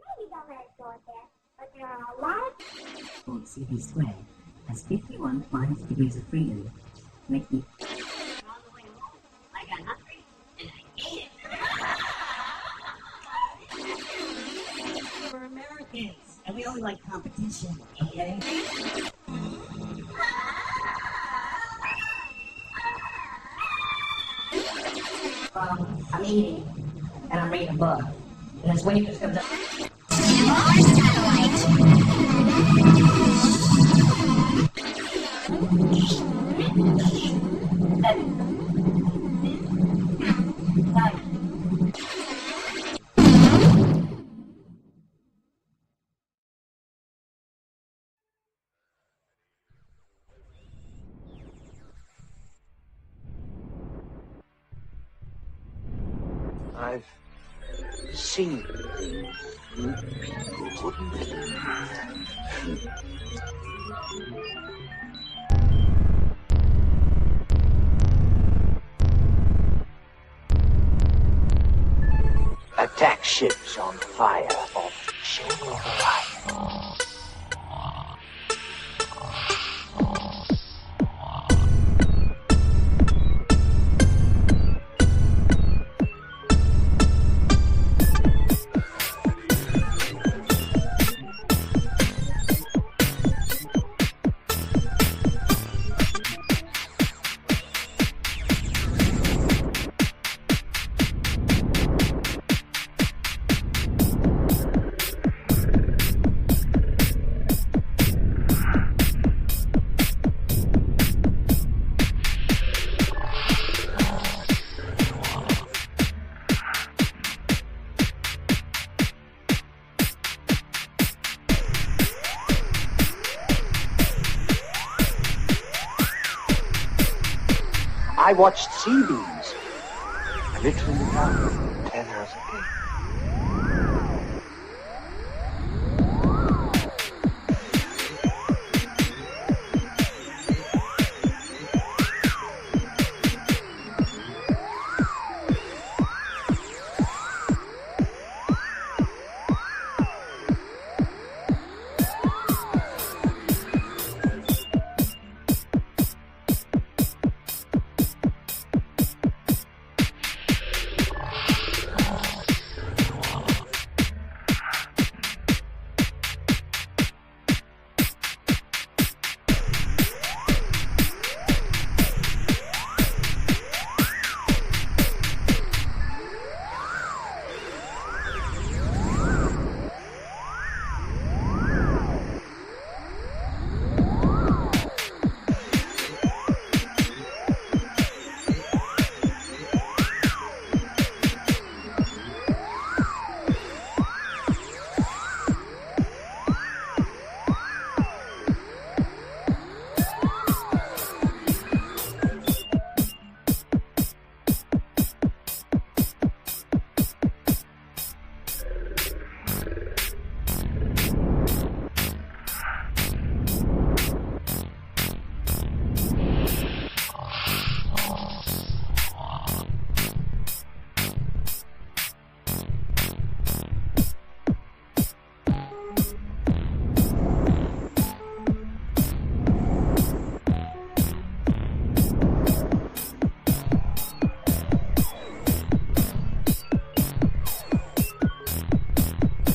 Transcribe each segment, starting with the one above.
Maybe don't let it go at that, but there are a lot of... CB squared has 51 finest degrees of freedom, making... On the way home, I got hungry, and I ate it. We're Americans, and we only like competition, okay? I'm eating, and I'm reading a book, and this waitress comes up. I've seen things you people wouldn't believe. Attack ships on fire off Schitt. I watched sea beams. I literally found 10 hours a day.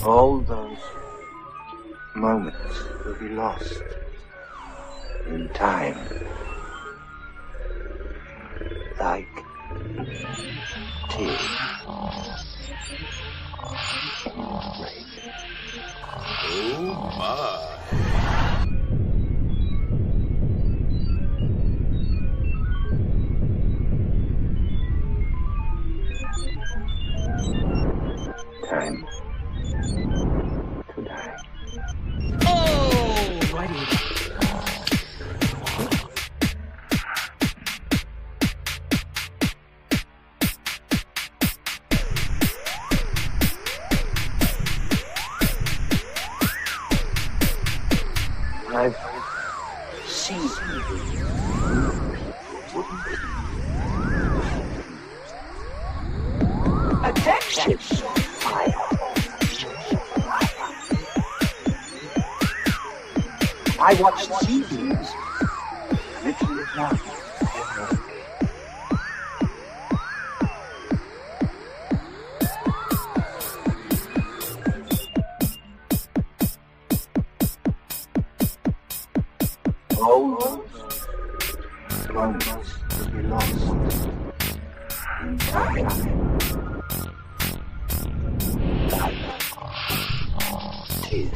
All those moments will be lost in time, like tears in rain. Oh my. Time to die. Oh, righty. I've seen things you people wouldn't believe. Attack ships on fire. I watched CDs. Literally now. All those moments will be lost in time. Tears.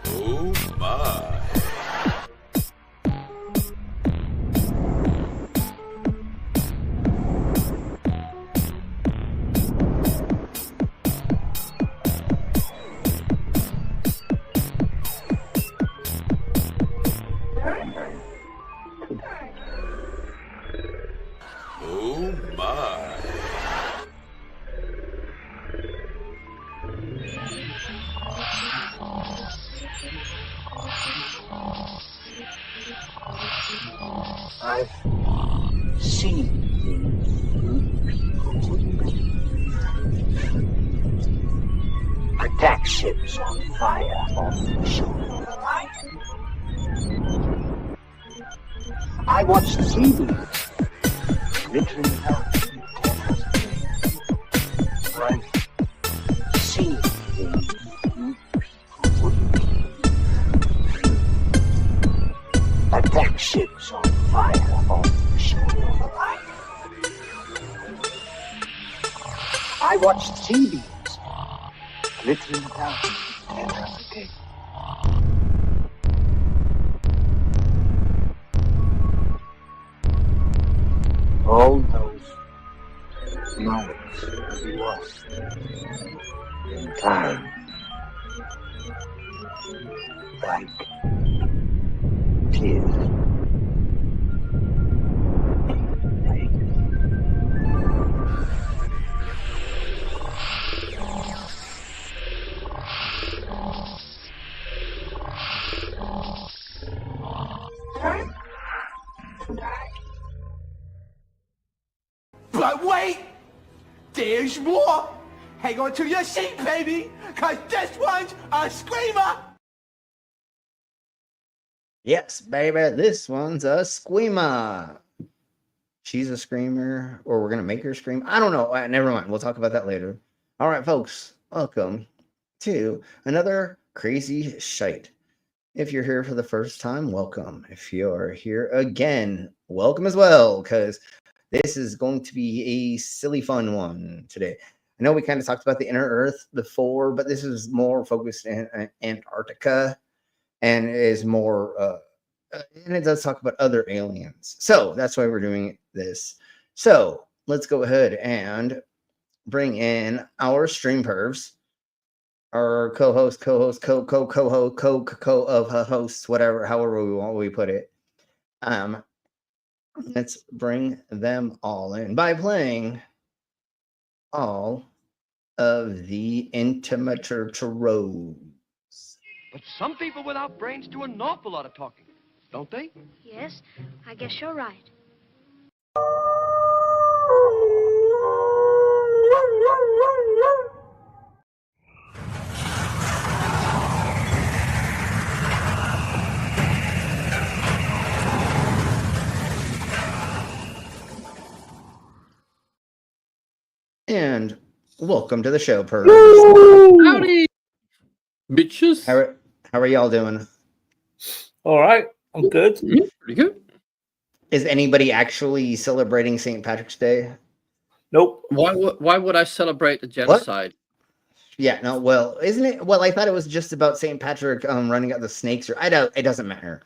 Oh my. Oh my. I've seen attack ships on fire off the shore. I watched CDs literally help. I've seen attack ships on fire off the shore. I watched CDs glittering down the gate. All those moments will be lost in time, like tears. But wait, there's more. Hang on to your seat, baby, cause this one's a screamer. Yes, baby, this one's a screamer. She's a screamer, or we're gonna make her scream. I don't know. Never mind. We'll talk about that later. All right, folks, welcome to another crazy shite. If you're here for the first time, welcome. If you're here again, welcome as well, because this is going to be a silly fun one today. I know we kind of talked about the inner Earth before, but this is more focused in Antarctica and is more, and it does talk about other aliens. So that's why we're doing this. So let's go ahead and bring in our stream pervs, our co-host, of hosts, whatever, however we put it. Let's bring them all in by playing all of the intimators. But some people without brains do an awful lot of talking, don't they? Yes, I guess you're right. And welcome to the show, Pervs. Howdy, bitches. How are y'all doing? All right, I'm good. Pretty good. Is anybody actually celebrating St. Patrick's Day? Nope. Why would I celebrate the genocide? What? Yeah, no. Well, isn't it? Well, I thought it was just about St. Patrick running out the snakes. Or it doesn't matter.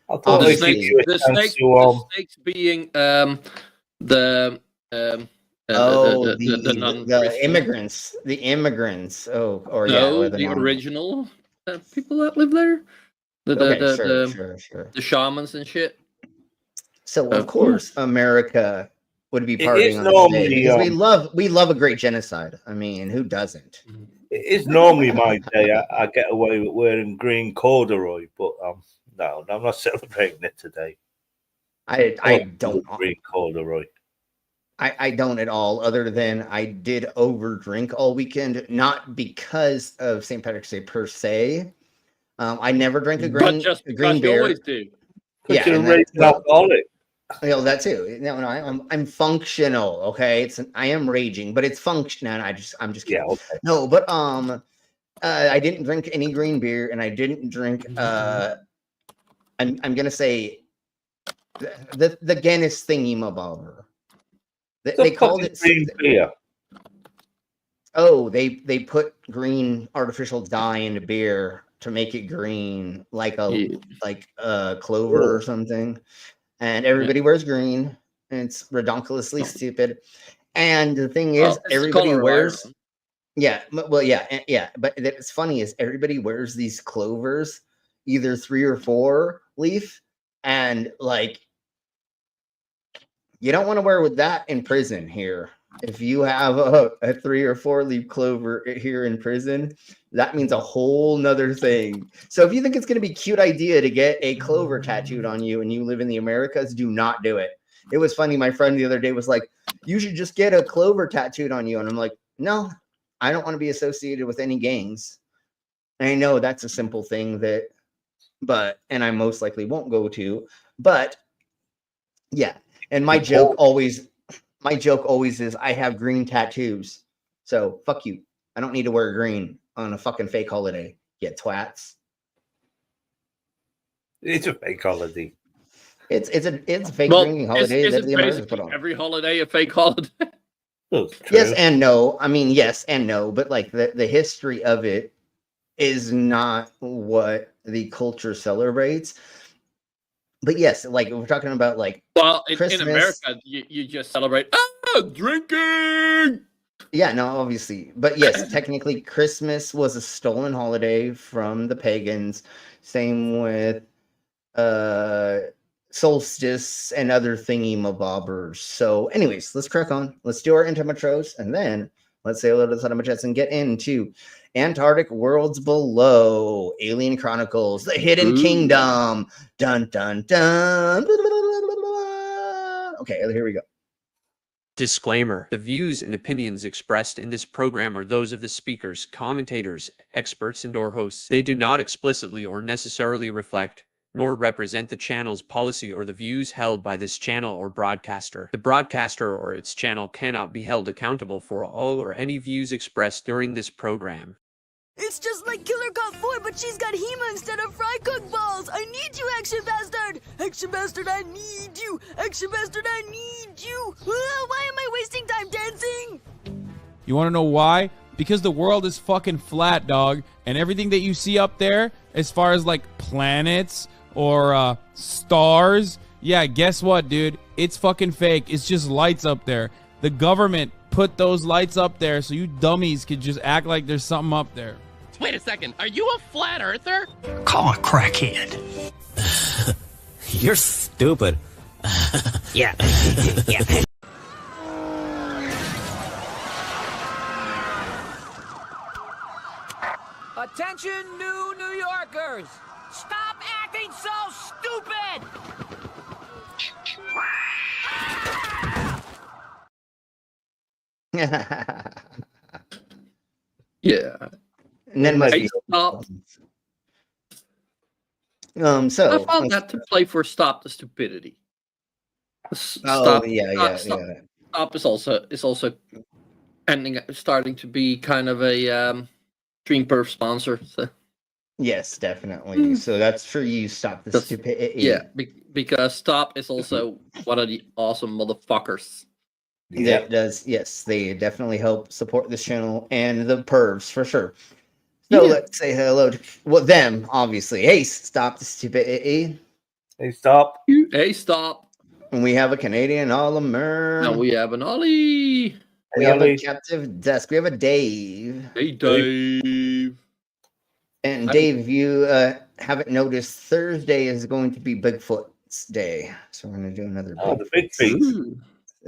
I thought the snakes being the immigrants. The immigrants. Oh, or no, yeah, the original people that live there. The shamans and shit. So of course, America would be partying on this day because we love a great genocide. I mean, who doesn't? It is normally my day. I get away with wearing green corduroy, but no, I'm not celebrating it today. I don't green corduroy. I don't at all, other than I did overdrink all weekend, not because of St. Patrick's Day per se. I never drank a But green, just a green because you beer. always do. Yeah, You're and a raging alcoholic. that too. No, I'm functional. Okay, I am raging, but it's functional. I'm just kidding. Yeah, okay. No, but I didn't drink any green beer, and I didn't drink. I'm gonna say the Guinness thingy-mabobber. They called it green beer. Oh, they put green artificial dye into beer to make it green, like a clover or something. And everybody wears green, and it's redonkulously stupid. And the thing is, everybody wears. Yeah, well, yeah. But it's funny is everybody wears these clovers, either 3 or 4 leaf, and like you don't want to wear with that in prison here. If you have a 3 or 4 leaf clover here in prison, that means a whole nother thing. So if you think it's going to be a cute idea to get a clover tattooed on you and you live in the Americas, do not do it. It was funny. My friend the other day was like, you should just get a clover tattooed on you. And I'm like, no, I don't want to be associated with any gangs. And I know that's a simple thing and I most likely won't go to, but yeah. And my joke always is I have green tattoos. So fuck you. I don't need to wear green on a fucking fake holiday. You twats. It's a fake holiday. It's a fake drinking holiday that the Americans put on. Every holiday a fake holiday. Yes and no. I mean, yes and no, but like the history of it is not what the culture celebrates. But yes, like we're talking about like in America, you just celebrate drinking. Yeah, no, obviously. But yes, technically Christmas was a stolen holiday from the pagans. Same with solstice and other thingy-mabobbers. So anyways, let's crack on. Let's do our intimatros, and then let's say a little bit of chats and get into Antarctic Worlds Below, Alien Chronicles, The Hidden Kingdom. Dun, dun, dun. Okay, here we go. Disclaimer: the views and opinions expressed in this program are those of the speakers, commentators, experts, and/or hosts. They do not explicitly or necessarily reflect nor represent the channel's policy or the views held by this channel or broadcaster. The broadcaster or its channel cannot be held accountable for all or any views expressed during this program. It's just like Killer Cop 4, but she's got Hema instead of fry cook balls. I need you, Action Bastard. Action Bastard, I need you. Action Bastard, I need you. Why am I wasting time dancing? You want to know why? Because the world is fucking flat, dog. And everything that you see up there, as far as like planets or stars, yeah, guess what, dude? It's fucking fake. It's just lights up there. The government put those lights up there so you dummies could just act like there's something up there. Wait a second, are you a flat earther? Call a crackhead. You're stupid. Yeah. Yeah. Attention, New Yorkers! Stop acting so stupid! Yeah. And then stop. So I found that to play for Stop the Stupidity. Stop is also starting to be kind of a Dream Perv sponsor. So. Yes, definitely. So that's for you. Stop the stupidity. Yeah, because Stop is also one of the awesome motherfuckers. That does. Yes, they definitely help support this channel and the Pervs for sure. So let's say hello to them, obviously. Hey, Stop the stupidity. Hey, Stop. Hey, Stop. And we have a Canadian All-American. Now we have an Ollie. We have a Captive Desk. We have a Dave. Hey, Dave. And Dave, if you haven't noticed, Thursday is going to be Bigfoot's day. So we're going to do another Bigfoot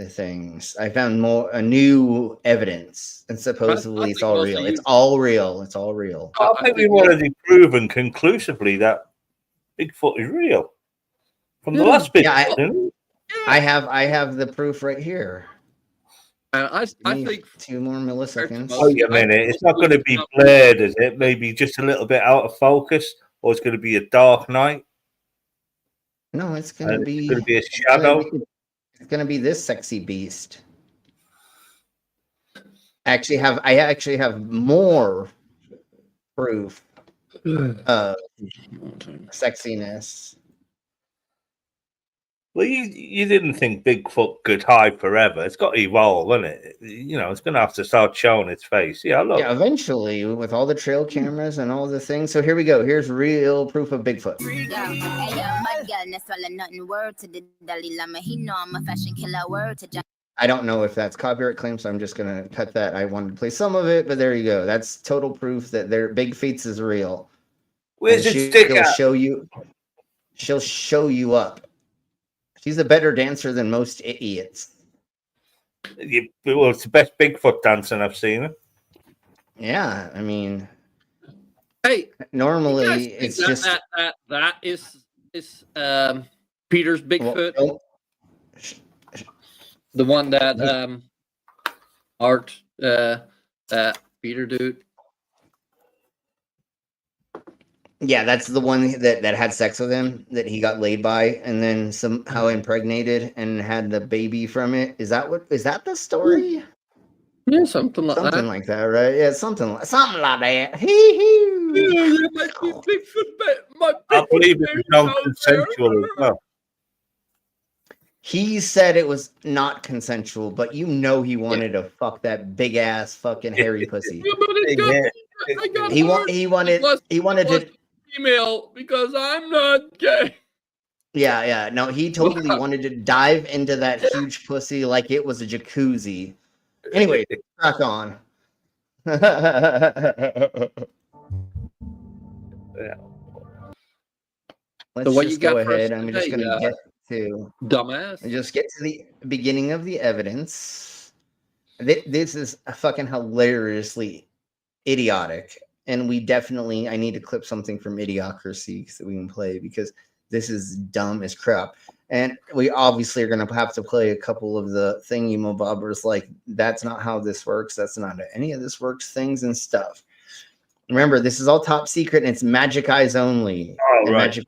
things. I found a new evidence, and supposedly it's all real. It's all real. It's all real. I think we've already proven conclusively that Bigfoot is real. From the last bit. Yeah, I have the proof right here. And I Give me think 2 more milliseconds. Wait a minute. It's not going to be blurred, is it? Maybe just a little bit out of focus, or it's going to be a dark night. No, it's gonna and be. It's going to be a It's gonna shadow. be, it's gonna be this sexy beast. I actually have more proof of sexiness. Well, you didn't think Bigfoot could hide forever. It's got to evolve, isn't it? You know, it's going to have to start showing its face. Yeah, look. Yeah, eventually, with all the trail cameras and all the things. So here we go. Here's real proof of Bigfoot. I don't know if that's copyright claim, so I'm just gonna cut that. I wanted to play some of it, but there you go. That's total proof that their Bigfeets is real. Where's And it stick at? She'll show you up. She's a better dancer than most idiots. Well, it's the best Bigfoot dancing I've seen. Yeah, I mean, hey, normally it's just that is Peter's Bigfoot, the one that Art that Peter dude. Yeah, that's the one that had sex with him, that he got laid by, and then somehow impregnated and had the baby from it. Is that the story? Yeah, something like that. Something like that, right? Yeah, something like that. Hee I believe it was non-consensual as well. He said it was not consensual, but you know he wanted to fuck that big ass fucking hairy pussy. He wanted to female because I'm not gay. Yeah. No, he totally wanted to dive into that huge pussy like it was a jacuzzi. Anyway, crack on. Let's what just you got go ahead. for us I'm just today, going to get to dumbass. Just get to the beginning of the evidence. This is fucking hilariously idiotic. And I need to clip something from Idiocracy so we can play, because this is dumb as crap. And we obviously are going to have to play a couple of the thingy-mabobbers, like, that's not how this works. That's not how any of this works, things and stuff. Remember, this is all top secret, and it's Magic Eyes only. Oh, and right. Magic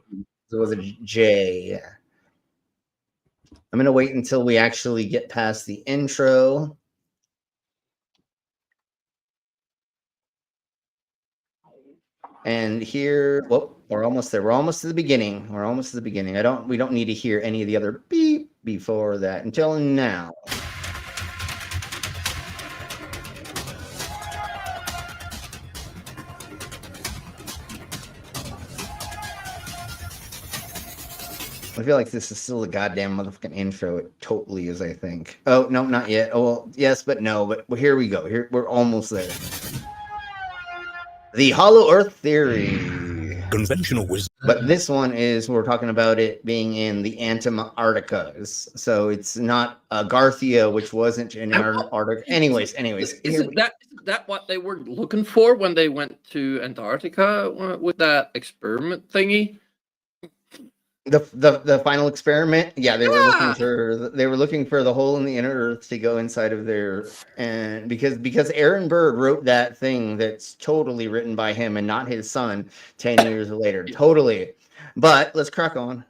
was a J. I'm going to wait until we actually get past the intro. And here, we're almost there. We're almost to the beginning. We don't need to hear any of the other beep before that until now. I feel like this is still a goddamn motherfucking intro. It totally is, I think. Oh, no, not yet. Oh, well, yes, but no. But here we go. Here, we're almost there. The Hollow Earth Theory. Conventional wisdom. But this one is, we're talking about it being in the Antarcticas. So it's not Garthia, which wasn't in Antarctica. Anyways. Isn't that what they were looking for when they went to Antarctica with that experiment thingy? The final experiment, yeah, they were looking for the hole in the inner Earth to go inside of there, and because Aaron Burr wrote that thing that's totally written by him and not his son 10 years later, totally. But let's crack on.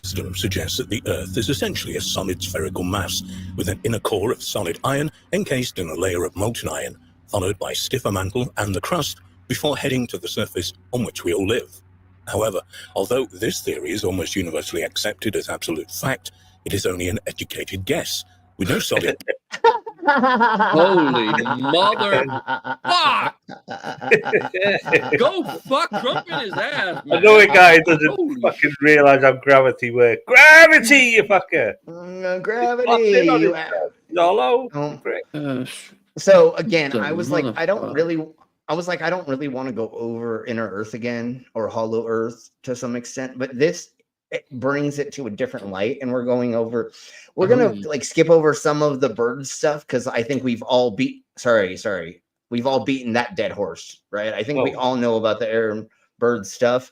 Wisdom suggests that the Earth is essentially a solid spherical mass with an inner core of solid iron encased in a layer of molten iron, followed by stiffer mantle and the crust before heading to the surface on which we all live. However, although this theory is almost universally accepted as absolute fact, it is only an educated guess, with no solid... Holy mother... Fuck! Go fuck Trump in his ass, man. I know a guy doesn't fucking realise how gravity works. Gravity, you fucker! Gravity! So, again, I was like, I don't really want to go over Inner Earth again, or Hollow Earth to some extent, but it brings it to a different light, and we're going to like skip over some of the bird stuff, because I think we've all beaten that dead horse, right? I think we all know about the air and bird stuff.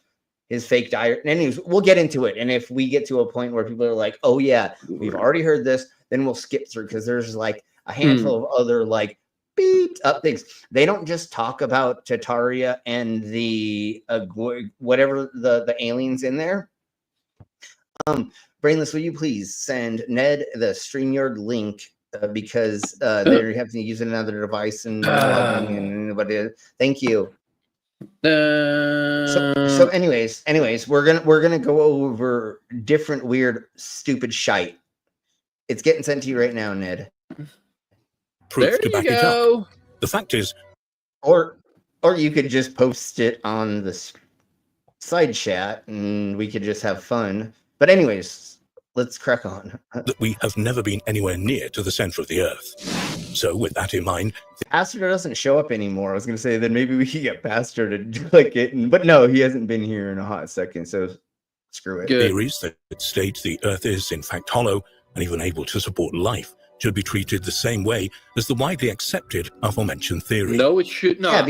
his fake diary. And anyways, we'll get into it. And if we get to a point where people are like, oh yeah, we've already heard this, then we'll skip through because there's like a handful of other like beeped up things. They don't just talk about Tataria and the whatever the aliens in there. Brainless, will you please send Ned the StreamYard link because they have to use another device and thank you. So anyways, we're gonna go over different weird stupid shite. It's getting sent to you right now, Ned. Proof to back it up. The fact is, or you could just post it on the side chat and we could just have fun. But anyways, let's crack on. That we have never been anywhere near to the center of the Earth. So with that in mind, Pastor doesn't show up anymore. I was going to say that maybe we could get Pastor to click it, but no, he hasn't been here in a hot second, so screw it. Theories that state the Earth is in fact hollow and even able to support life should be treated the same way as the widely accepted aforementioned theory. No, it should not. Yeah,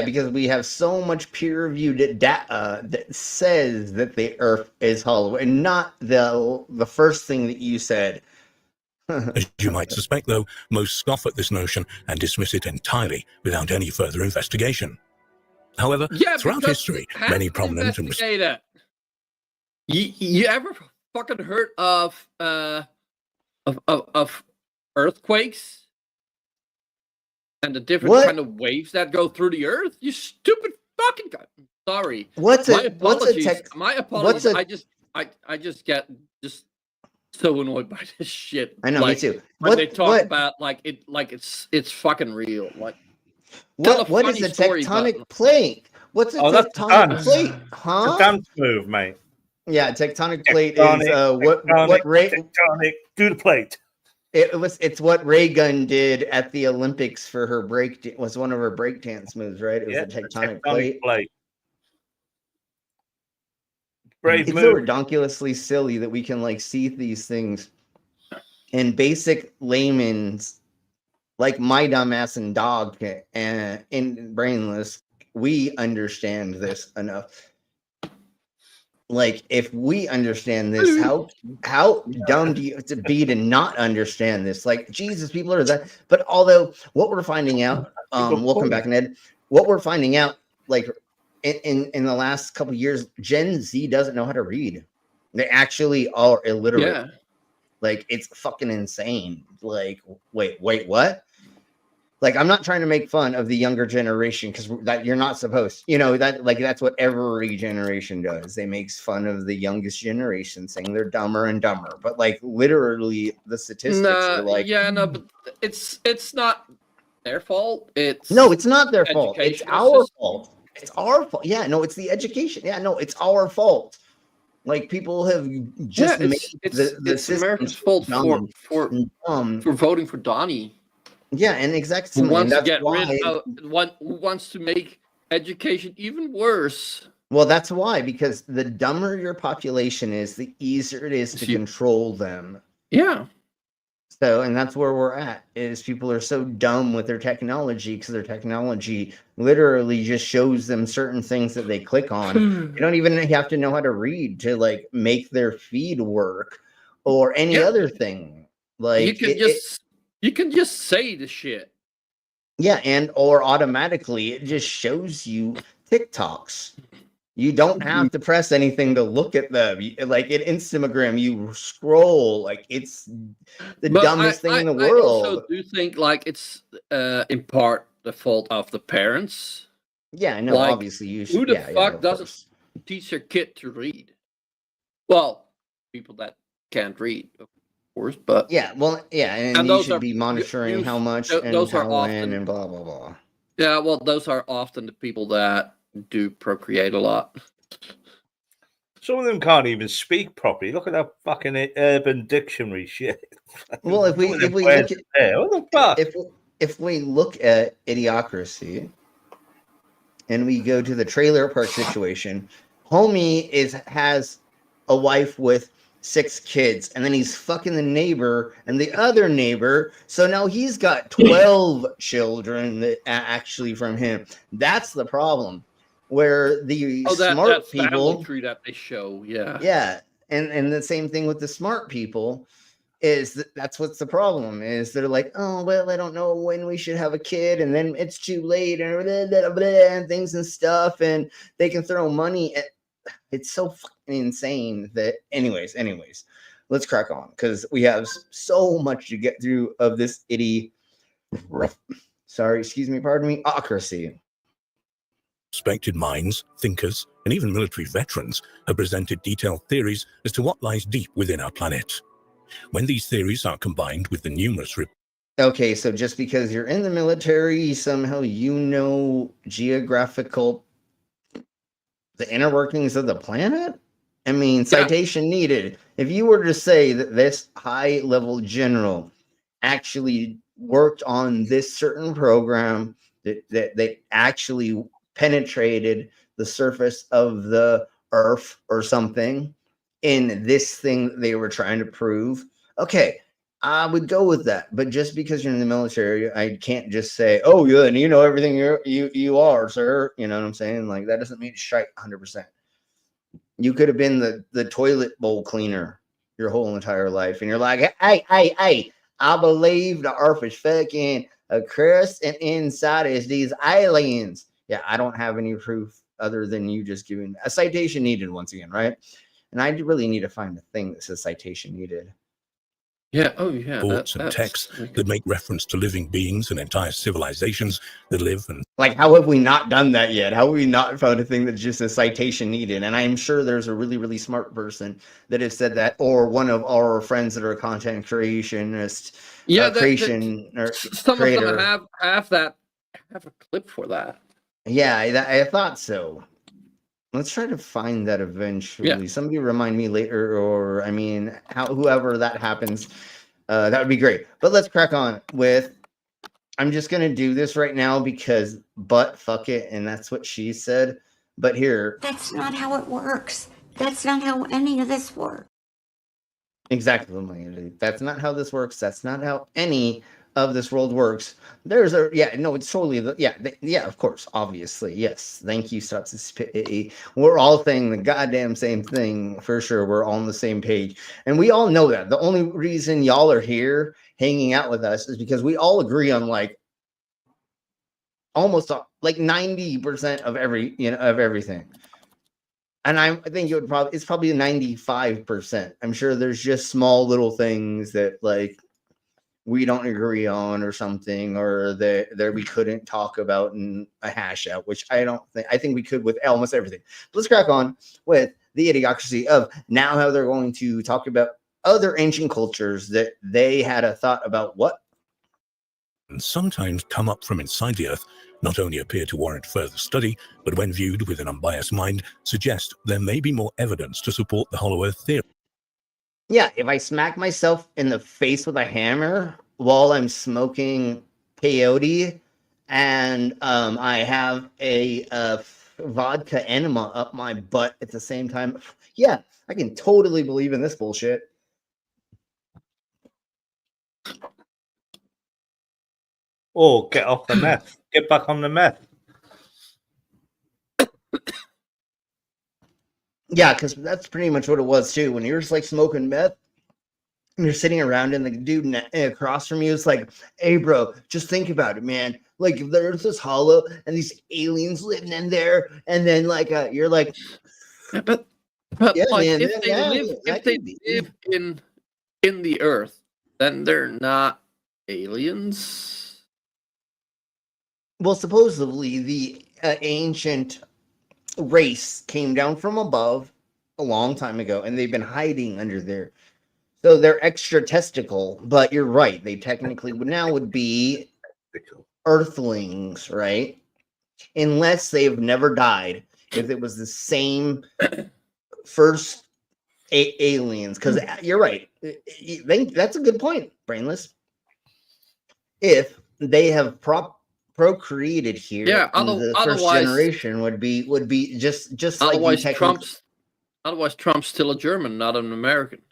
because we have so much peer-reviewed data that says that the Earth is hollow, and not the first thing that you said. As you might suspect, though, most scoff at this notion and dismiss it entirely without any further investigation. However, throughout history, many prominent and you ever fucking heard of earthquakes and the different kind of waves that go through the Earth? You stupid fucking guy. Sorry. My apologies. I just get so annoyed by this shit. I know, me too. When they talk about it's fucking real. Like, what is a tectonic plate? What's a tectonic plate? Huh? It's a dance move, mate. Yeah, tectonic plate is what Ray tectonic do the plate. It's what Ray Gun did at the Olympics for her was one of her break dance moves, right? It was a tectonic plate. It's so redonkulously silly that we can like see these things in basic layman's, like my dumbass and dog and in Brainless, we understand this enough. Like, if we understand this, how dumb do you have to be to not understand this? Like, Jesus, people are that. But although what we're finding out, welcome back, Ned. What we're finding out, like in the last couple of years, Gen Z doesn't know how to read. They actually are illiterate. Yeah. Like, it's fucking insane. Like, wait, what? Like, I'm not trying to make fun of the younger generation because that you're not supposed, that's what every generation does. They make fun of the youngest generation, saying they're dumber and dumber. But like, literally, the statistics are like, but it's not their fault. It's not their fault. It's our fault. It's our fault. Yeah, no, it's the education. Yeah, no, it's our fault. Like, people have just made it's America's fault for voting for Donnie. Yeah, and exactly. Who wants to make education even worse? Well, that's why, because the dumber your population is, the easier it is to control them. Yeah. So, and that's where we're at, is people are so dumb with their technology because their technology literally just shows them certain things that they click on. You don't even have to know how to read to like make their feed work or any other thing. Like, you can just say the shit. Yeah, or automatically it just shows you TikToks. You don't have to press anything to look at them. Like in Instagram, you scroll. Like, it's the dumbest thing in the world. I also do think like it's in part the fault of the parents. Yeah, I know. Like, obviously, you should. Who the fuck doesn't teach their kid to read? Well, people that can't read, of course, but and you should be monitoring how much and how when and blah blah blah. Yeah, well, those are often the people that do procreate a lot. Some of them can't even speak properly. Look at that fucking Urban Dictionary shit. Well, if we look at what the fuck? If we look at Idiocracy and we go to the trailer park situation, homie has a wife with 6 kids, and then he's fucking the neighbor and the other neighbor. So now he's got 12 children that actually from him. That's the problem. where the smart that people family tree that they show, yeah, and the same thing with the smart people is that's what's the problem is they're like, oh well, I don't know when we should have a kid, and then it's too late, and blah, blah, blah, and things and stuff, and they can throw money at. It's so fucking insane that anyways, let's crack on because we have so much to get through of this pardon me, ocracy. Respected minds, thinkers, and even military veterans have presented detailed theories as to what lies deep within our planet. When these theories are combined with the numerous okay, so just because you're in the military, somehow you know geographical the inner workings of the planet? I mean, citation needed. If you were to say that this high-level general actually worked on this certain program that actually penetrated the surface of the earth or something in this thing that they were trying to prove, okay, I would go with that. But just because you're in the military, I can't just say, oh yeah, and you know everything you are, sir. You know what I'm saying? Like that doesn't mean strike 100%. You could have been the toilet bowl cleaner your whole entire life, and you're like, hey, I believe the earth is fucking a crust, and inside is these aliens. Yeah, I don't have any proof other than you just giving a citation needed once again, right? And I really need to find a thing that says citation needed. Yeah, oh yeah. Reports and texts that make reference to living beings and entire civilizations that live and... Like, how have we not done that yet? How have we not found a thing that just says citation needed? And I'm sure there's a really, really smart person that has said that, or one of our friends that are content creationist, some creator. of them have a clip for that. Yeah, I thought so. Let's try to find that eventually. Yeah. Somebody remind me later, or I mean, whoever that happens, that would be great. But let's crack on with. I'm just gonna do this right now because, but fuck it, and that's what she said. But here, that's not how it works. That's not how any of this works. Exactly, that's not how this works. That's not how any of this world works. There's a it's totally of course, obviously, yes. Thank you, we're all saying the goddamn same thing for sure. We're all on the same page, and we all know that. The only reason y'all are here hanging out with us is because we all agree on like almost like 90% of everything. And I think it's probably 95%. I'm sure there's just small little things that like we don't agree on or something, or that we couldn't talk about in a hash out, which I think we could with almost everything. But let's crack on with the idiocracy of now how they're going to talk about other ancient cultures that they had a thought about what? And sometimes come up from inside the earth, not only appear to warrant further study, but when viewed with an unbiased mind, suggest there may be more evidence to support the hollow earth theory. Yeah, if I smack myself in the face with a hammer while I'm smoking peyote and I have a vodka enema up my butt at the same time, yeah, I can totally believe in this bullshit. Or get off the meth. Get back on the meth. Yeah, because that's pretty much what it was too. When you're just like smoking meth, and you're sitting around, and the dude across from you is like, "Hey, bro, just think about it, man. Like, if the Earth is hollow and these aliens living in there, and then like you're like, but yeah, like, man, if they live in the Earth, then they're not aliens." Well, supposedly the ancient race came down from above a long time ago, and they've been hiding under there. So they're extra testicle, but you're right. They technically would be Earthlings, right? Unless they've never died. If it was the same first aliens, because you're right. That's a good point, Brainless. If they have procreated here, yeah, the first generation would be just otherwise like Trump's still a German, not an American.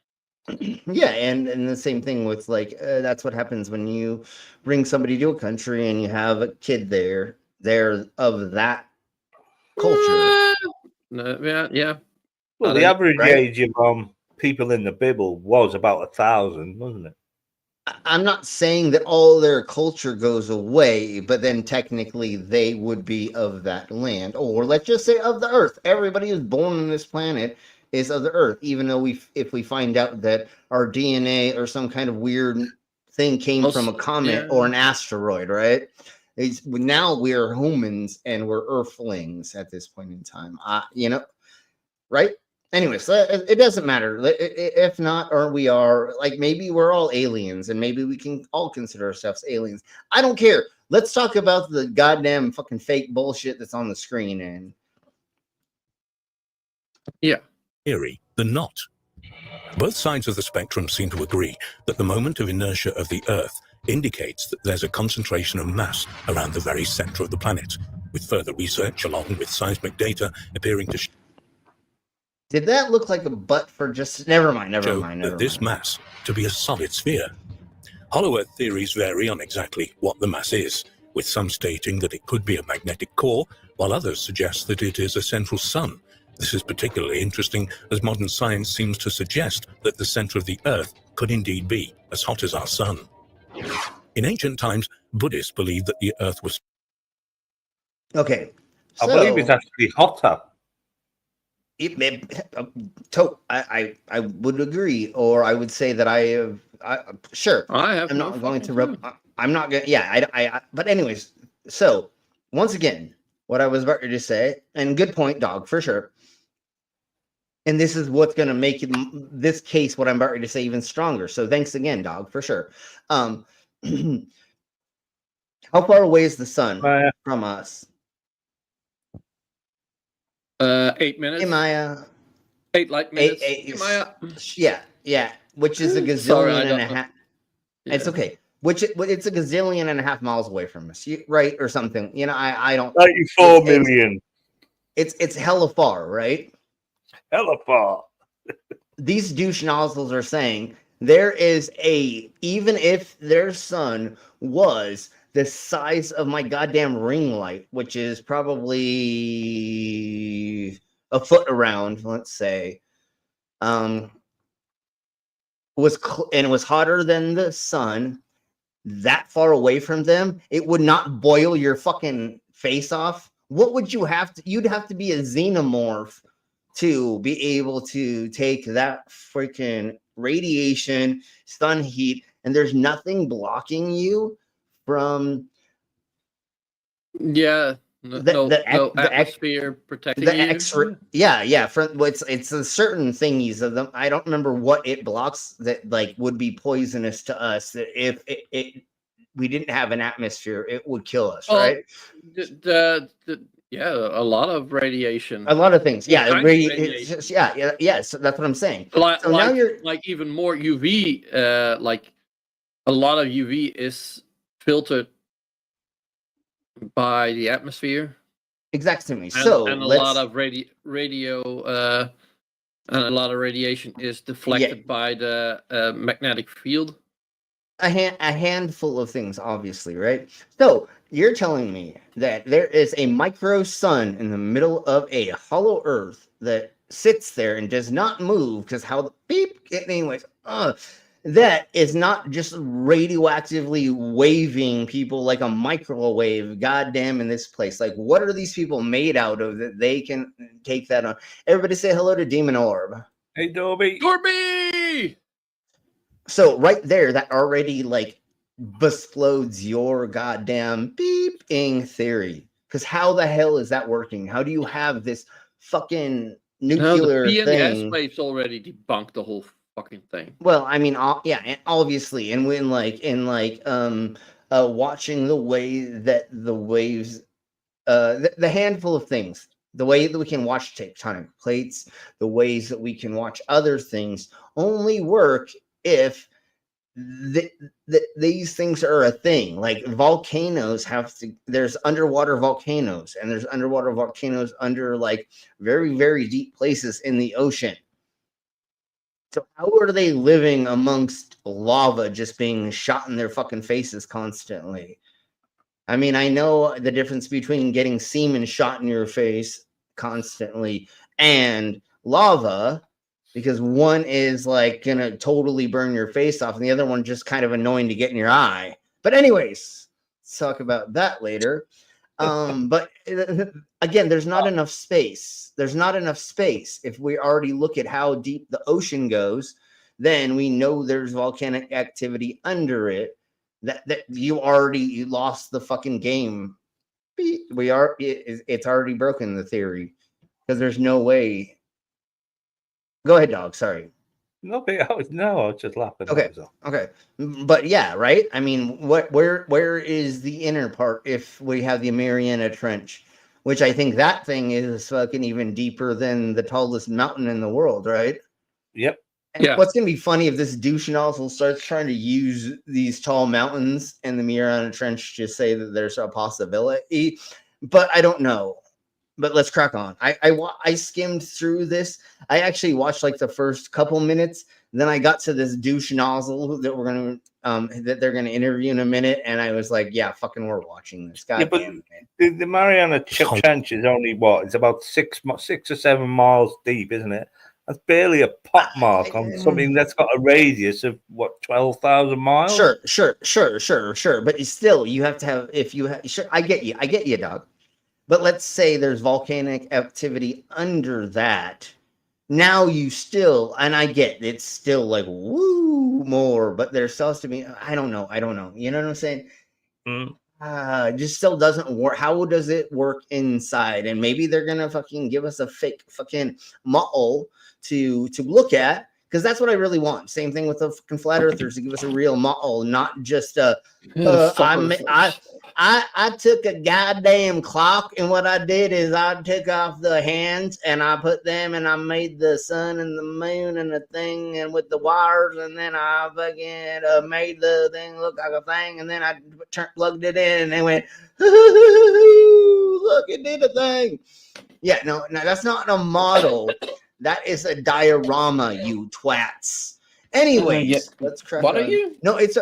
Yeah, and the same thing with like that's what happens when you bring somebody to a country and you have a kid there of that culture. Yeah. Well, the average age of people in the Bible was about 1,000, wasn't it? I'm not saying that all their culture goes away, but then technically they would be of that land, or let's just say of the earth. Everybody who's born on this planet is of the earth, even though if we find out that our DNA or some kind of weird thing came from a comet or an asteroid, right? Now we're humans and we're earthlings at this point in time. Right? Anyways, it doesn't matter. If not, or we are, like, maybe we're all aliens, and maybe we can all consider ourselves aliens. I don't care. Let's talk about the goddamn fucking fake bullshit that's on the screen. And Theory, the not. Both sides of the spectrum seem to agree that the moment of inertia of the Earth indicates that there's a concentration of mass around the very center of the planet, with further research along with seismic data appearing to did that look like a butt for just... Never mind. This mass to be a solid sphere. Hollow Earth theories vary on exactly what the mass is, with some stating that it could be a magnetic core, while others suggest that it is a central sun. This is particularly interesting as modern science seems to suggest that the center of the Earth could indeed be as hot as our sun. In ancient times, Buddhists believed that the Earth was... Okay. I believe it's actually hotter. I would agree, or I would say that I'm not going to. Yeah, but anyways, so once again, what I was about to say, and good point, dog, for sure. And this is what's going to make this case, what I'm about to say, even stronger. So thanks again, dog, for sure. How far away is the sun from us? 8 minutes. Hey, Maya. 8 light minutes. Maya. Yeah. Which is a gazillion and a half. Yeah. It's okay. It's a gazillion and a half miles away from us, right? Or something. I don't. 94 million. It's hella far, right? Hella far. These douche nozzles are saying there is even if their sun was the size of my goddamn ring light, which is probably a foot around, let's say, it was hotter than the sun, that far away from them, it would not boil your fucking face off. What would you have to? You'd have to be a xenomorph to be able to take that freaking radiation, sun heat, and there's nothing blocking you from no atmosphere protecting the you. X-ray. From it's a certain thingies of them. I don't remember what it blocks that like would be poisonous to us. That if we didn't have an atmosphere, it would kill us, right? A lot of radiation. A lot of things. Yeah, radiation. So that's what I'm saying. So now you're like even more UV. Like a lot of UV is filtered by the atmosphere. Exactly. And a lot of radio and a lot of radiation is deflected by the magnetic field. A handful of things, obviously, right? So you're telling me that there is a micro sun in the middle of a hollow Earth that sits there and does not move because how the beep. Anyways, that is not just radioactively waving people like a microwave. Goddamn, in this place, like, what are these people made out of that they can take that on? Everybody, say hello to Demon Orb. Hey, Dorby. So right there, that already like explodes your goddamn beeping theory. Because how the hell is that working? How do you have this fucking nuclear the thing? waves already debunked the whole fucking thing. Well, I mean, obviously, and when watching the way that the waves, the handful of things, the way that we can watch tectonic plates, the ways that we can watch other things, only work if these things are a thing. Like volcanoes there's underwater volcanoes, and there's underwater volcanoes under like very, very deep places in the ocean. So how are they living amongst lava just being shot in their fucking faces constantly? I mean, I know the difference between getting semen shot in your face constantly, and lava, because one is like gonna totally burn your face off and the other one just kind of annoying to get in your eye. But anyways, let's talk about that later. But again, there's not enough space. There's not enough space. If we already look at how deep the ocean goes, then we know there's volcanic activity under it. That you already lost the fucking game. It's already broken, the theory, because there's no way. Go ahead, dog. Sorry. No, I was just laughing. Okay. Okay. But yeah, right. I mean, where is the inner part if we have the Mariana Trench, which I think that thing is fucking even deeper than the tallest mountain in the world, right? Yep. And what's gonna be funny if this douche nozzle starts trying to use these tall mountains and the Mariana Trench to say that there's a possibility, but I don't know. But let's crack on. I skimmed through this. I actually watched like the first couple minutes. Then I got to this douche nozzle that that they're gonna interview in a minute, and I was like, yeah, fucking, we're watching this. God damn it. The Mariana Trench is only what? It's about 6 or 7 miles deep, isn't it? That's barely a pot mark on something that's got a radius of what, 12,000 miles? Sure. But it's still, you have to have, if you have, sure, I get you, dog. But let's say there's volcanic activity under that. Now you still, and I get it's still like woo more, but there still has to be. I don't know. You know what I'm saying? It just still doesn't work. How does it work inside? And maybe they're gonna fucking give us a fake fucking model to look at, because that's what I really want. Same thing with the fucking flat earthers, to give us a real model, not just I took a goddamn clock, and what I did is I took off the hands and I put them, and I made the sun and the moon and the thing, and with the wires, and then I fucking made the thing look like a thing, and then I plugged it in, and they went, look, it did a thing. Yeah, no, that's not a model. That is a diorama, you twats. Anyways, let's crack What on. are you? No, it's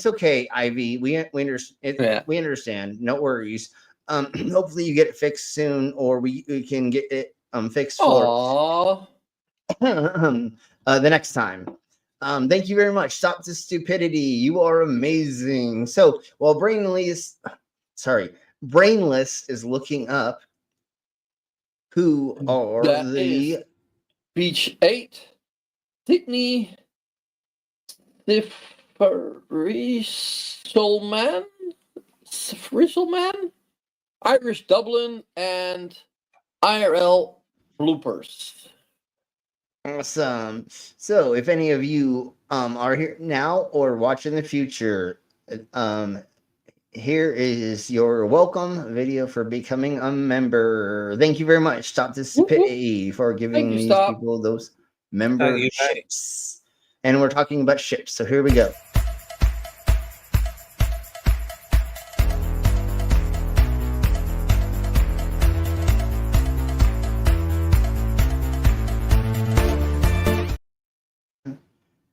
okay, Ivy. We understand. We understand. No worries. Hopefully you get it fixed soon, or we can get it fixed for the next time. Thank you very much. Stop the stupidity. You are amazing. So while Brainless is looking up who are the Beach 8, Sydney, Risselman, Irish Dublin, and IRL Bloopers. Awesome. So if any of you are here now or watch in the future, here is your welcome video for becoming a member. Thank you very much. Stop this stupidity for giving these people those memberships. And we're talking about ships, so here we go.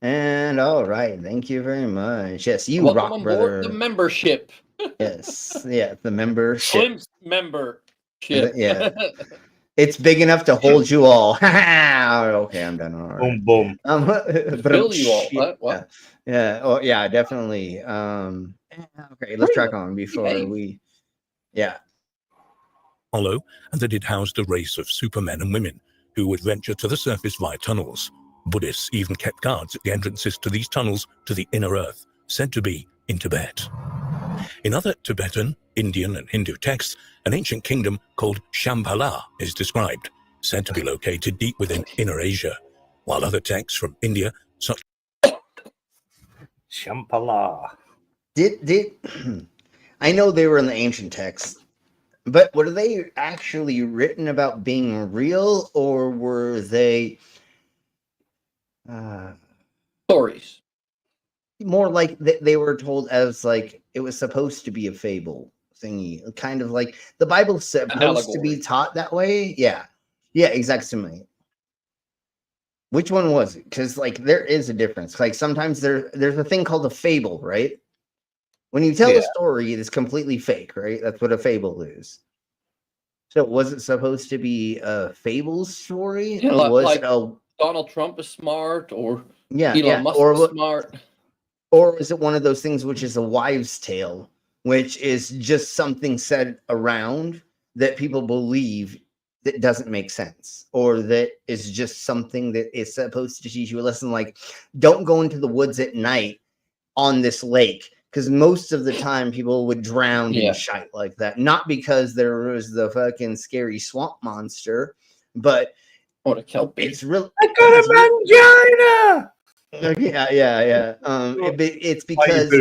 And all right, thank you very much. Yes, you Welcome rock, on brother. board the membership. Yes, yeah, the membership. Slim's membership. Yeah, it's big enough to hold you all. Okay, I'm done. All right. Boom. Fill you all. What? Yeah. Oh, yeah, definitely. Okay, let's crack on before we. Yeah. Hollow, and that it housed a race of supermen and women who would venture to the surface via tunnels. Buddhists even kept guards at the entrances to these tunnels to the inner earth, said to be in Tibet. In other Tibetan, Indian, and Hindu texts, an ancient kingdom called Shambhala is described, said to be located deep within Inner Asia, while other texts from India, such Shambhala. Did I know they were in the ancient texts, but were they actually written about being real, or were they stories? More like they were told as like it was supposed to be a fable thingy, kind of like the Bible's supposed to be taught that way. Yeah, exactly. Which one was it? Because like there is a difference. Like sometimes there's a thing called a fable, right? When you tell a story, it is completely fake, right? That's what a fable is. So was it supposed to be a fable story? Yeah, Or was like it a Donald Trump is smart, or yeah, Elon yeah, Musk or is smart. or is it one of those things which is a wives' tale, which is just something said around that people believe that doesn't make sense, or that is just something that is supposed to teach you a lesson, like don't go into the woods at night on this lake, because most of the time people would drown in shite like that, not because there was the fucking scary swamp monster, but or the kelpie. It's really I got a mangina. Yeah. It's because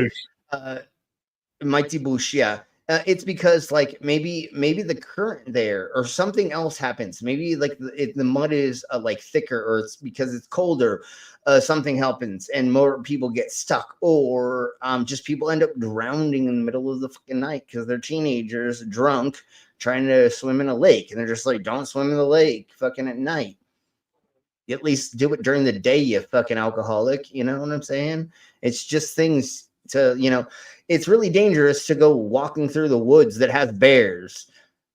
Mighty Boosh, yeah. It's because like maybe the current there or something else happens. Maybe like the mud is like thicker, or it's because it's colder. Something happens and more people get stuck, or just people end up drowning in the middle of the fucking night because they're teenagers drunk trying to swim in a lake, and they're just like, don't swim in the lake fucking at night. At least do it during the day, you fucking alcoholic. You know what I'm saying? It's just things to, it's really dangerous to go walking through the woods that have bears.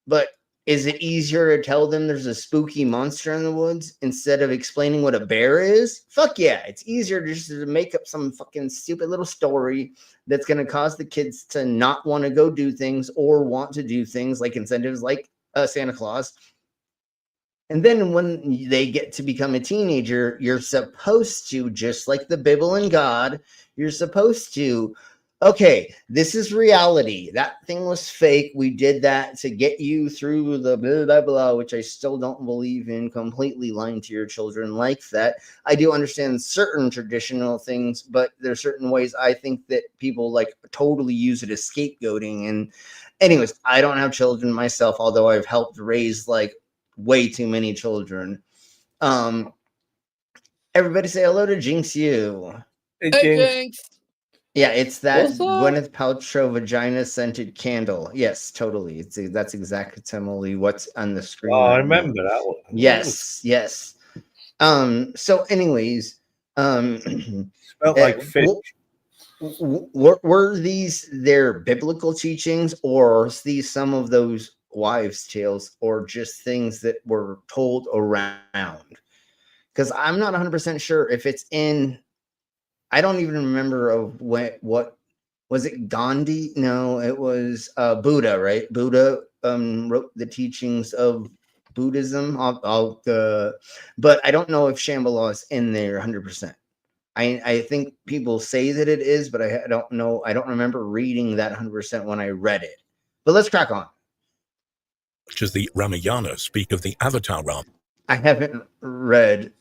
But is it easier to tell them there's a spooky monster in the woods instead of explaining what a bear is? Fuck yeah. It's easier just to make up some fucking stupid little story that's going to cause the kids to not want to go do things or want to do things, like incentives like Santa Claus. And then when they get to become a teenager, you're supposed to, just like the Bible and God, you're supposed to, okay, this is reality. That thing was fake. We did that to get you through the blah, blah, blah, which I still don't believe in completely lying to your children like that. I do understand certain traditional things, but there's certain ways I think that people like totally use it as scapegoating. And anyways, I don't have children myself, although I've helped raise like way too many children. Everybody say hello to Jinx U. Hey, Jinx. Yeah, it's that Gwyneth Paltrow vagina scented candle. Yes, totally. That's exactly what's on the screen. Oh, I remember that one. Yes. So anyways, smelled like fish. Were these their biblical teachings, or are these some of those wives' tales, or just things that were told around? Because I'm not 100% sure if it's in. I don't even remember of what was it. Gandhi? No, it was Buddha, right? Buddha wrote the teachings of Buddhism. But I don't know if Shambhala is in there 100%. I think people say that it is, but I don't know. I don't remember reading that 100% when I read it. But let's crack on. Such as the Ramayana speak of the Avatar Ram. I haven't read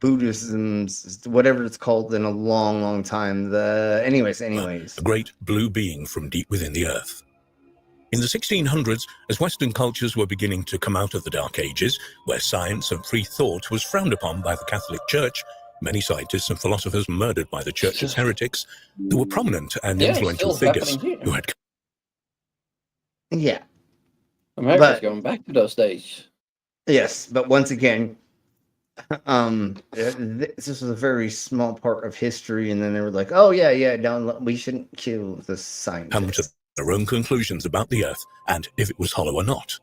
Buddhism's, whatever it's called, in a long time. Anyways. A great blue being from deep within the earth. In the 1600s, as Western cultures were beginning to come out of the Dark Ages, where science and free thought was frowned upon by the Catholic Church, many scientists and philosophers murdered by the Church as heretics, there were prominent and influential figures who had... Yeah. America's going back to those days. Yes, but once again, this was a very small part of history, and then they were like, oh yeah, we shouldn't kill the scientists. Come to their own conclusions about the earth and if it was hollow or not.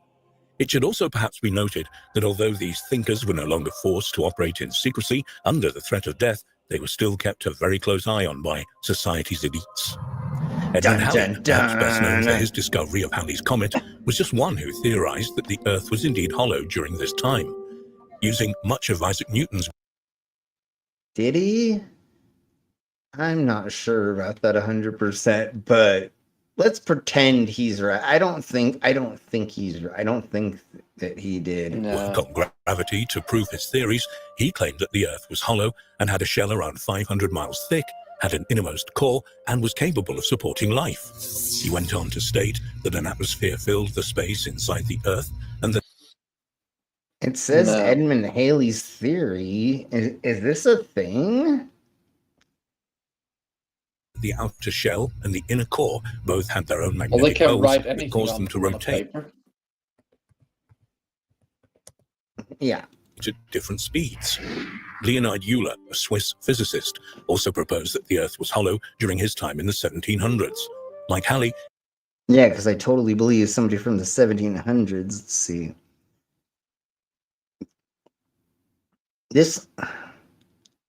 It should also perhaps be noted that although these thinkers were no longer forced to operate in secrecy under the threat of death, they were still kept a very close eye on by society's elites. Edmund Halley, perhaps best known for his discovery of Halley's Comet, was just one who theorized that the earth was indeed hollow during this time, using much of Isaac Newton's... Did he? I'm not sure about that 100%, but let's pretend he's right. I don't think he's right. I don't think that he did. Work on gravity to prove his theories. He claimed that the earth was hollow and had a shell around 500 miles thick, had an innermost core, and was capable of supporting life. He went on to state that an atmosphere filled the space inside the earth, and that... It says Edmund Halley's theory. Is this a thing? The outer shell and the inner core both had their own magnetic poles that caused them to rotate at different speeds. Leonid Euler, a Swiss physicist, also proposed that the Earth was hollow during his time in the 1700s. Like Halley, Yeah, because I totally believe somebody from the 1700s. Let's see. This.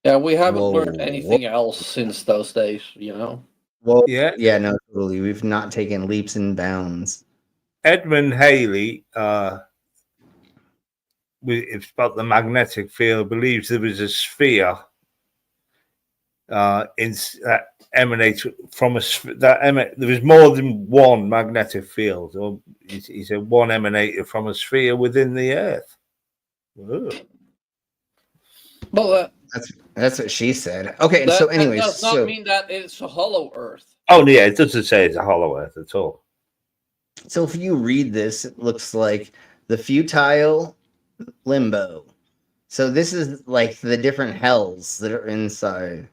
Yeah, we haven't learned anything else since those days, you know? Well, Yeah. Yeah, no, totally. We've not taken leaps and bounds. Edmund Halley, it's about the magnetic field, believes there was a sphere that emanates from there was more than one magnetic field, or he said one emanated from a sphere within the Earth. Well, that's what she said. Okay, so anyways, that does not mean that it's a hollow Earth. Oh yeah, it doesn't say it's a hollow Earth at all. So if you read this, it looks like the futile limbo. So this is like the different hells that are inside.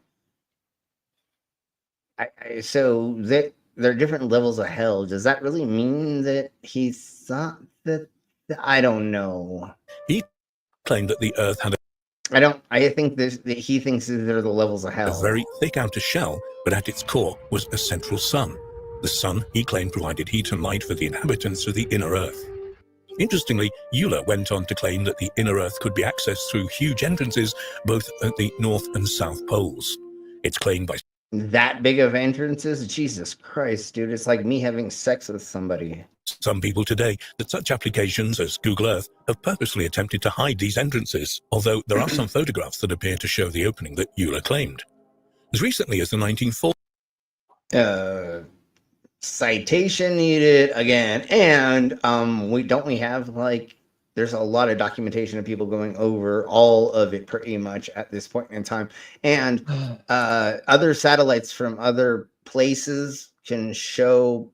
So that there are different levels of hell. Does that really mean that he thought that? I don't know. He claimed that the Earth had I think that he thinks that they're the levels of hell. a very thick outer shell, but at its core was a central sun. The sun, he claimed, provided heat and light for the inhabitants of the inner Earth. Interestingly, Euler went on to claim that the inner Earth could be accessed through huge entrances both at the North and South poles. It's claimed by that big of entrances? Jesus Christ, dude. It's like me having sex with somebody. some people today that such applications as Google Earth have purposely attempted to hide these entrances, although there are some photographs that appear to show the opening that Euler claimed. As recently as the 1940s, citation needed again, and we have like there's a lot of documentation of people going over all of it pretty much at this point in time, and other satellites from other places can show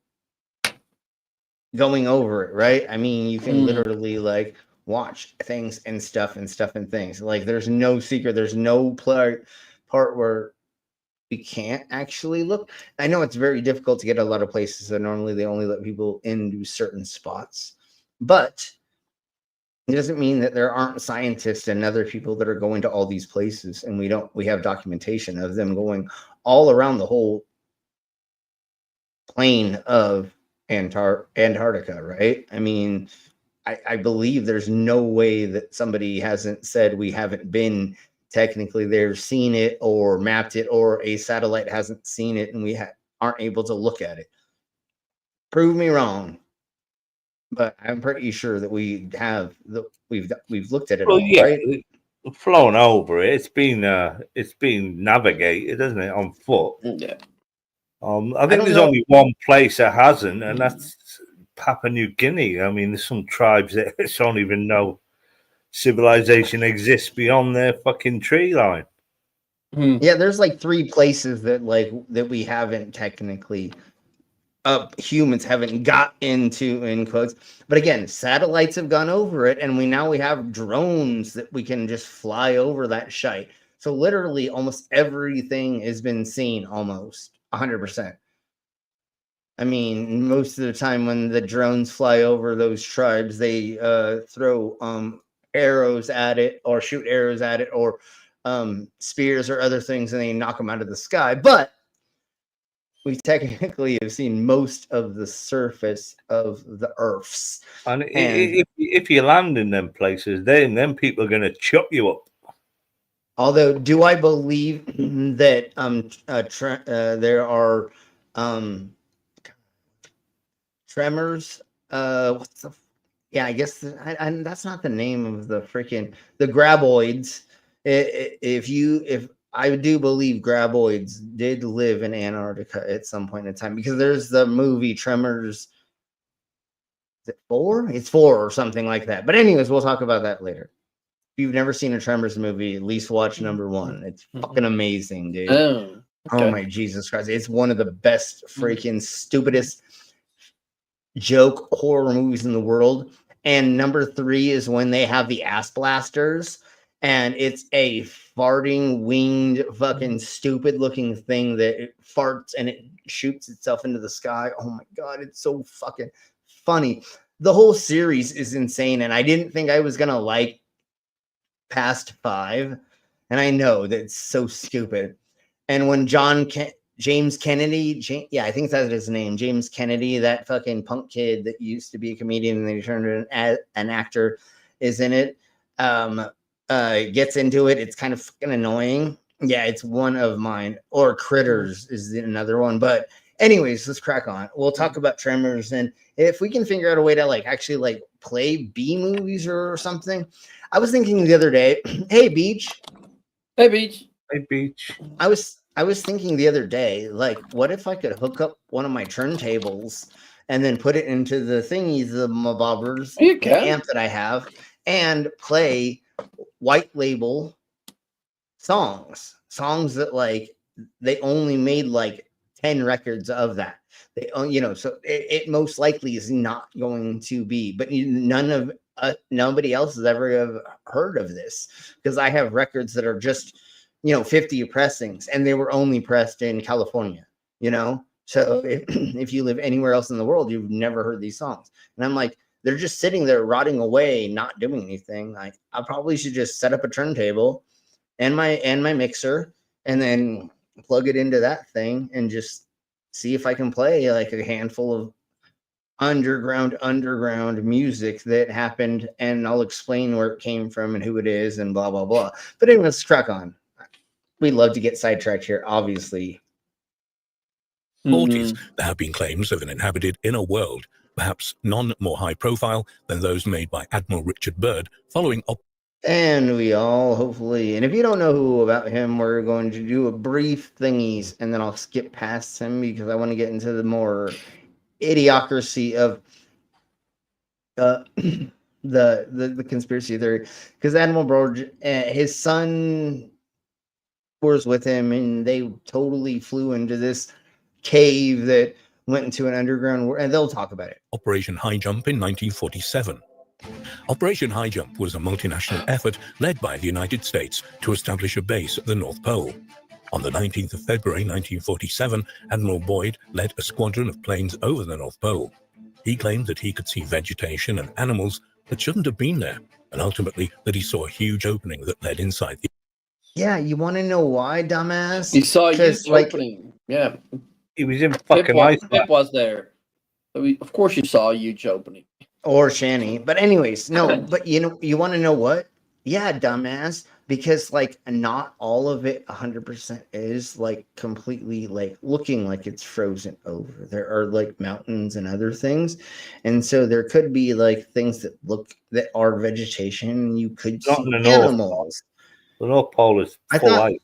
going over it, right? I mean, you can literally like watch things and stuff and things. Like there's no secret, there's no part where we can't actually look. I know it's very difficult to get a lot of places, so normally they only let people into certain spots, but it doesn't mean that there aren't scientists and other people that are going to all these places, and we have documentation of them going all around the whole plane of Antarctica, right? I mean, I believe there's no way that somebody hasn't said we haven't been technically there, seen it or mapped it, or a satellite hasn't seen it and we aren't able to look at it. Prove me wrong, but I'm pretty sure that we have we've looked at it. Well, all, yeah, right? Flown over it. It's been navigated, isn't it, on foot? Yeah. I think there's only one place that hasn't, and that's Papua New Guinea. I mean, there's some tribes that don't even know civilization exists beyond their fucking tree line. Yeah, there's like 3 places that we haven't technically humans haven't got into, in quotes. But again, satellites have gone over it, and we have drones that we can just fly over that shite. So literally almost everything has been seen, almost 100%. I mean, most of the time when the drones fly over those tribes, they throw arrows at it, or shoot arrows at it, or spears or other things, and they knock them out of the sky. But we technically have seen most of the surface of the Earths. And if you land in them places, then people are going to chop you up. Although, do I believe that there are tremors? What's the? Yeah, I guess that's not the name of the freaking the graboids. If I do believe graboids did live in Antarctica at some point in time, because there's the movie Tremors. Is it 4? It's 4 or something like that. But anyways, we'll talk about that later. If you've never seen a Tremors movie, at least watch number 1. It's fucking amazing, dude. Oh, okay. Oh my Jesus Christ. It's one of the best freaking stupidest joke horror movies in the world. And number 3 is when they have the ass blasters, and it's a farting winged fucking stupid looking thing that it farts and it shoots itself into the sky. Oh my God, it's so fucking funny. The whole series is insane, and I didn't think I was gonna like past 5, and I know that it's so stupid. And when John James Kennedy. I think that's his name. James Kennedy, that fucking punk kid that used to be a comedian and then he turned into an actor, is in it. Gets into it. It's kind of fucking annoying. Yeah, it's one of mine. Or Critters is another one. But anyways, let's crack on. We'll talk about Tremors, and if we can figure out a way to like actually like play B movies or something. I was thinking the other day, hey Beach. Hey Beach. Hey Beach. I was thinking the other day, like, what if I could hook up one of my turntables and then put it into the thingies, the bobbers, the amp that I have, and play white label songs that like they only made like 10 records of that. They so it most likely is not going to be, but nobody else has ever heard of this, because I have records that are just 50 pressings and they were only pressed in California, so if you live anywhere else in the world, you've never heard these songs. And I'm like, they're just sitting there rotting away, not doing anything. Like, I probably should just set up a turntable and my mixer and then plug it into that thing and just see if I can play like a handful of underground music that happened, and I'll explain where it came from and who it is and blah blah blah. But anyway, let's crack on. We love to get sidetracked here, obviously. 40s, there have been claims of an inhabited inner world, perhaps none more high profile than those made by Admiral Richard Byrd following and we all hopefully, and if you don't know who about him, we're going to do a brief thingies and then I'll skip past him because I want to get into the more idiocracy of the conspiracy theory. Because Admiral Byrd, his son was with him, and they totally flew into this cave that went into an underground world, and they'll talk about it. Operation High Jump in 1947. Operation High Jump was a multinational effort led by the United States to establish a base at the North Pole. On the 19th of February 1947, Admiral Boyd led a squadron of planes over the North Pole. He claimed that he could see vegetation and animals that shouldn't have been there, and ultimately that he saw a huge opening that led inside the... Yeah, you want to know why, dumbass? He saw a huge opening. Yeah. He was in fucking ice. Pip was there. Of course you saw a huge opening. Or Shanny. But anyways, no, but you want to know what? Yeah, dumbass. Because like not all of it 100% is like completely like looking like it's frozen over. There are like mountains and other things. And so there could be like things that are vegetation. You could see animals. The North Pole is full ice.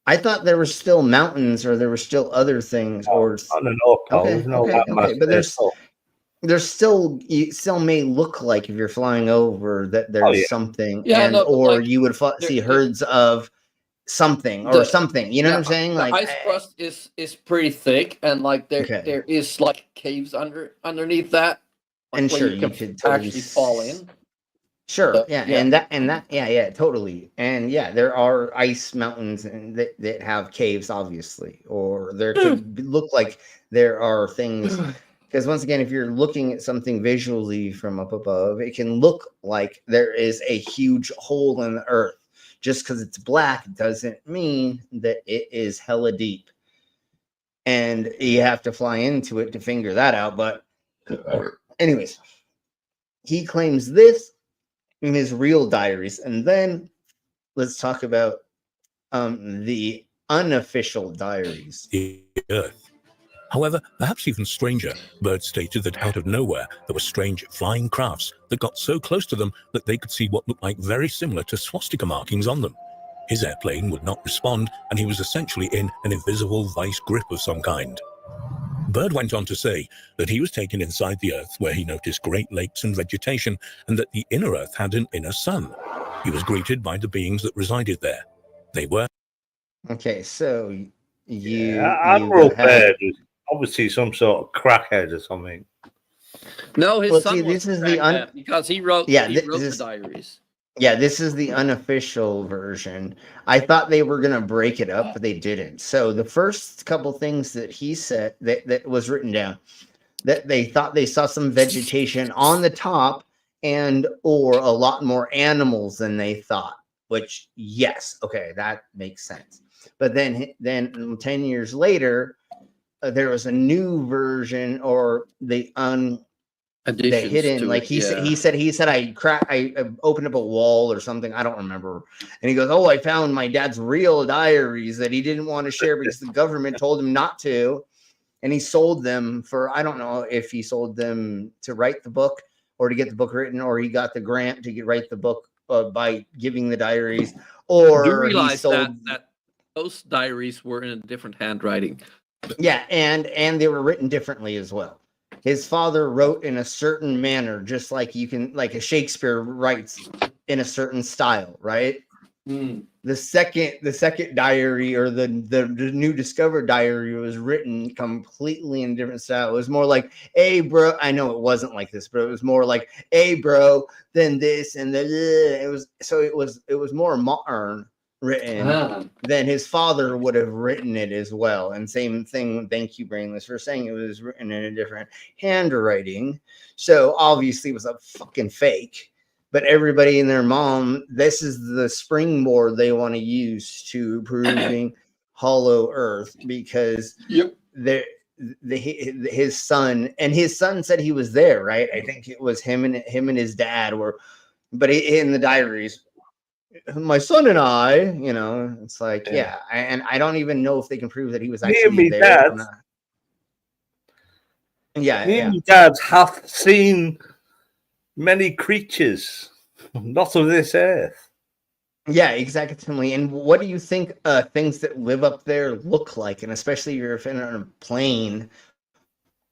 I thought there were still mountains, or there were still other things, or on the North Pole. Okay, but there's still, you still may look like if you're flying over that there's something, or you would see herds of something or something. You know what I'm saying? Like the ice crust is pretty thick, and like there is like caves underneath that, like, and sure you could totally actually fall in. Sure, and that totally, and there are ice mountains and that have caves, obviously, or there could look like there are things. Because once again, if you're looking at something visually from up above, it can look like there is a huge hole in the earth. Just because it's black doesn't mean that it is hella deep, and you have to fly into it to figure that out. But anyways, he claims this in his real diaries, and then let's talk about the unofficial diaries. The Earth. However, perhaps even stranger, Byrd stated that out of nowhere there were strange flying crafts that got so close to them that they could see what looked like very similar to swastika markings on them. His airplane would not respond, and he was essentially in an invisible vice grip of some kind. Byrd went on to say that he was taken inside the Earth, where he noticed great lakes and vegetation, and that the inner Earth had an inner sun. He was greeted by the beings that resided there. They were... Okay, so Admiral Byrd was obviously some sort of crackhead or something. No, his son this was is the because he wrote the diaries. Yeah, this is the unofficial version. I thought they were going to break it up, but they didn't. So the first couple things that he said that was written down, that they thought they saw some vegetation on the top and or a lot more animals than they thought, which, yes, okay, that makes sense. But then 10 years later, there was a new version, or the hidden, like he said I opened up a wall or something, I don't remember, and he goes, oh, I found my dad's real diaries that he didn't want to share because the government told him not to, and he sold them for, I don't know if he sold them to write the book or to get the book written, or he got the grant to write the book by giving the diaries, or you realize he sold that those diaries were in a different handwriting. Yeah, and they were written differently as well. His father wrote in a certain manner, just like a Shakespeare writes in a certain style, right? The second diary, or the new discovered diary, was written completely in a different style. It was more like, hey bro, I know it wasn't like this, but it was more like, hey bro, then this and it was more modern written than his father would have written it as well. And same thing, thank you Brainless for saying it was written in a different handwriting, so obviously it was a fucking fake. But everybody and their mom, this is the springboard they want to use to proving hollow earth, because his son said he was there, right? I think it was him and his dad were, but in the diaries, my son and I, it's like, yeah. And I don't even know if they can prove that he was actually there or not. Yeah. Dad hath seen many creatures, not of this earth. Yeah, exactly. And what do you think things that live up there look like? And especially if you're on a plane,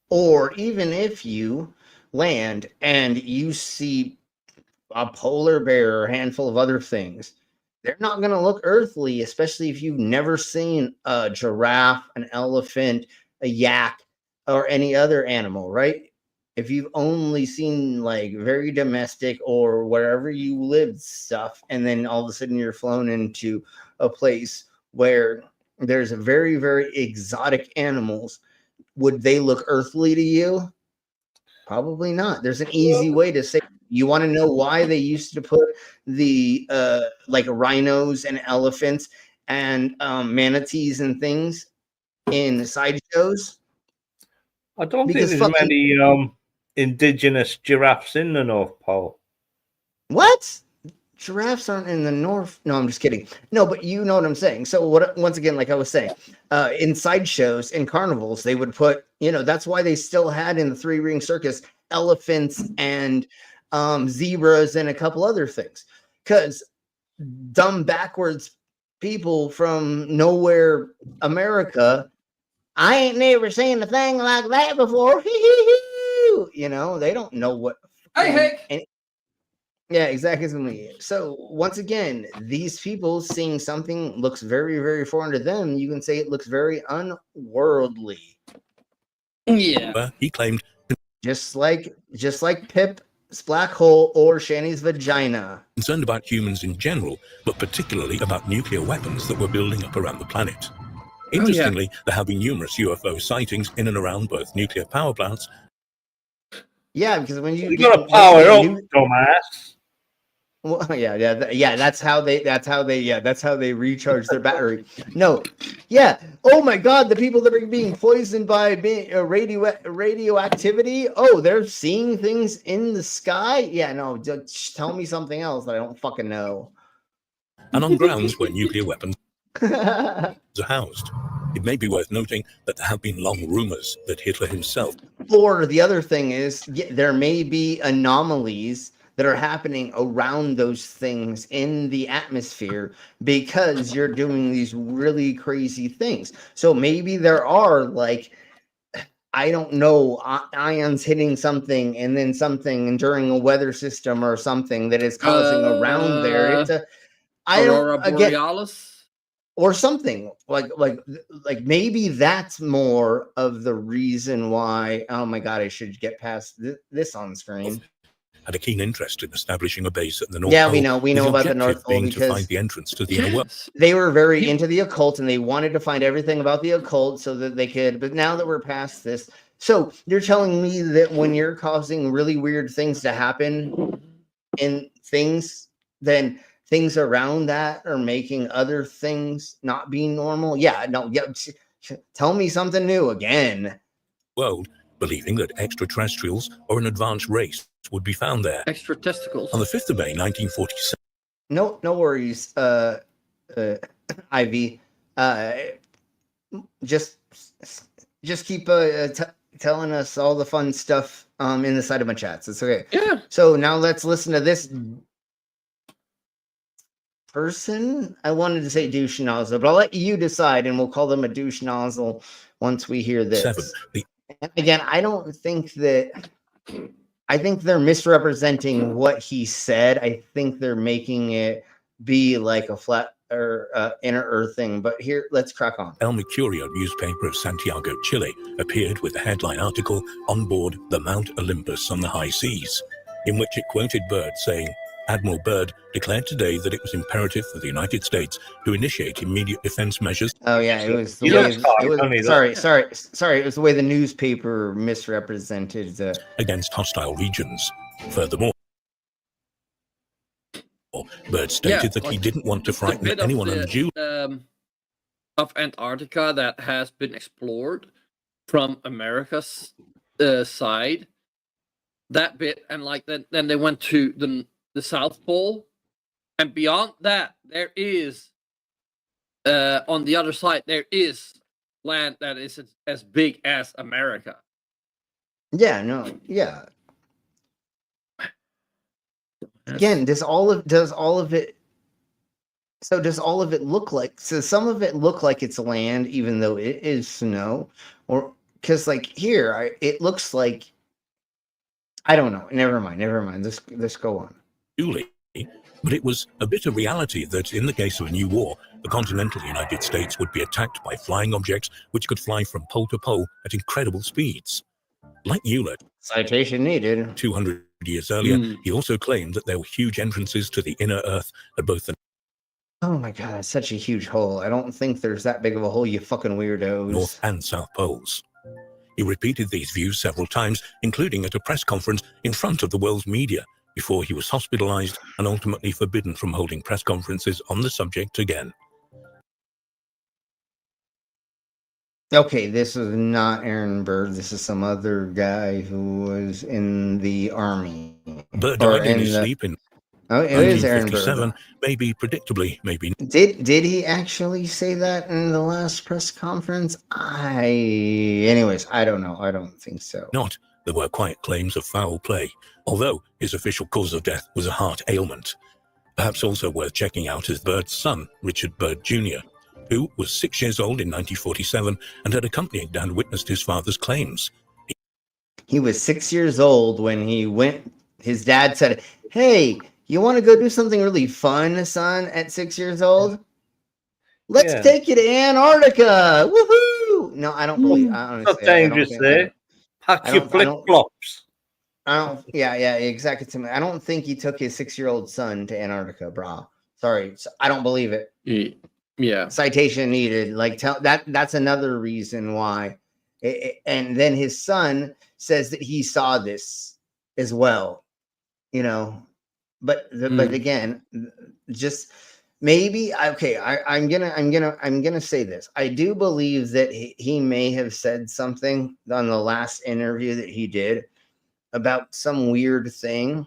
or even if you land and you see a polar bear or a handful of other things, they're not going to look earthly, especially if you've never seen a giraffe, an elephant, a yak, or any other animal, right? If you've only seen like very domestic or wherever you lived stuff, and then all of a sudden you're flown into a place where there's a very, very exotic animals, would they look earthly to you? Probably not. There's an easy way to say. You want to know why they used to put the like rhinos and elephants and manatees and things in sideshows? I don't think there's many indigenous giraffes in the North Pole. What? Giraffes aren't in the North. No, I'm just kidding. No, but you know what I'm saying. So once again, like I was saying, in sideshows and carnivals, they would put, that's why they still had in the 3-ring circus elephants and zebras and a couple other things, because dumb backwards people from nowhere America, I ain't never seen a thing like that before. They don't know what. Yeah, exactly. So once again, these people seeing something looks very, very foreign to them, you can say it looks very unworldly. Yeah. He claimed, just like Pip's black hole or Shani's vagina. Concerned about humans in general, but particularly about nuclear weapons that were building up around the planet. Interestingly, there have been numerous UFO sightings in and around both nuclear power plants. Yeah, because when you got to power up, dumbass. Well, yeah. That's how they recharge their battery. No, yeah. Oh my God, the people that are being poisoned by radioactivity. Oh, they're seeing things in the sky. Yeah, no. Just tell me something else that I don't fucking know. And on grounds where nuclear weapons are housed. It may be worth noting that there have been long rumors that Hitler himself. Or the other thing is, there may be anomalies that are happening around those things in the atmosphere because you're doing these really crazy things. So maybe there are, like, I don't know, ions hitting something and then something during a weather system or something that is causing around there. It's Aurora Borealis? Or something like maybe that's more of the reason why. Oh my God, I should get past this on screen. Had a keen interest in establishing a base at the North Pole. We know about the North Pole because to find the entrance to the inner world. They were very into the occult and they wanted to find everything about the occult so that they could. But now that we're past this, so you're telling me that when you're causing really weird things to happen in things, then things around that are making other things not be normal. Yeah, no, yeah. Tell me something new again. World, believing that extraterrestrials or an advanced race would be found there. Extra testicles. On the 5th of May, 1947. No worries, Ivy. Just keep telling us all the fun stuff in the side of my chats. It's okay. Yeah. So now let's listen to this person. I wanted to say douche nozzle, but I'll let you decide, and we'll call them a douche nozzle once we hear this. 7. Again, I don't think that. I think they're misrepresenting what he said. I think they're making it be like a flat or inner earth thing. But here, let's crack on. El Mercurio newspaper of Santiago, Chile, appeared with a headline article on board the Mount Olympus on the high seas, in which it quoted Byrd saying, Admiral Byrd declared today that it was imperative for the United States to initiate immediate defense measures. Oh yeah, it was the way. Sorry. It was the way the newspaper misrepresented against hostile regions. Furthermore, Byrd stated that he didn't want to frighten anyone undue. Of Antarctica that has been explored from America's side, that bit, and like then they went to the South Pole, and beyond that there is on the other side there is land that is as big as America. Yeah, again, does all of it look like, so some of it look like it's land even though it is snow? Or because like here it looks like, I don't know, never mind, let's go on. But it was a bitter reality that in the case of a new war, the continental United States would be attacked by flying objects which could fly from pole to pole at incredible speeds. Like Hewlett, citation needed, 200 years earlier, he also claimed that there were huge entrances to the inner earth at both the... Oh my god, that's such a huge hole. I don't think there's that big of a hole, you fucking weirdos. North and South Poles. He repeated these views several times, including at a press conference in front of the world's media, before he was hospitalized and ultimately forbidden from holding press conferences on the subject again. Okay, this is not Aaron Byrd. This is some other guy who was in the army. Byrd died in his sleep in Oh, it is Aaron Byrd. Maybe predictably, maybe. Did he actually say that in the last press conference? Anyways, I don't know. I don't think so. Not. There were quiet claims of foul play, although his official cause of death was a heart ailment. Perhaps also worth checking out is Byrd's son, Richard Byrd Jr., who was 6 years old in 1947 and had accompanied and witnessed his father's claims. He was 6 years old when he went. His dad said, "Hey, you want to go do something really fun, son, at 6 years old? Let's take you to Antarctica. Woohoo!" No, I don't believe. Honestly, not dangerous there. Pack your flip-flops. Yeah, exactly. I don't think he took his 6-year-old son to Antarctica, brah. Sorry, I don't believe it. Yeah. Citation needed. Like that's another reason why. And then his son says that he saw this as well. You know, but again, just maybe okay. I'm gonna say this. I do believe that he may have said something on the last interview that he did about some weird thing.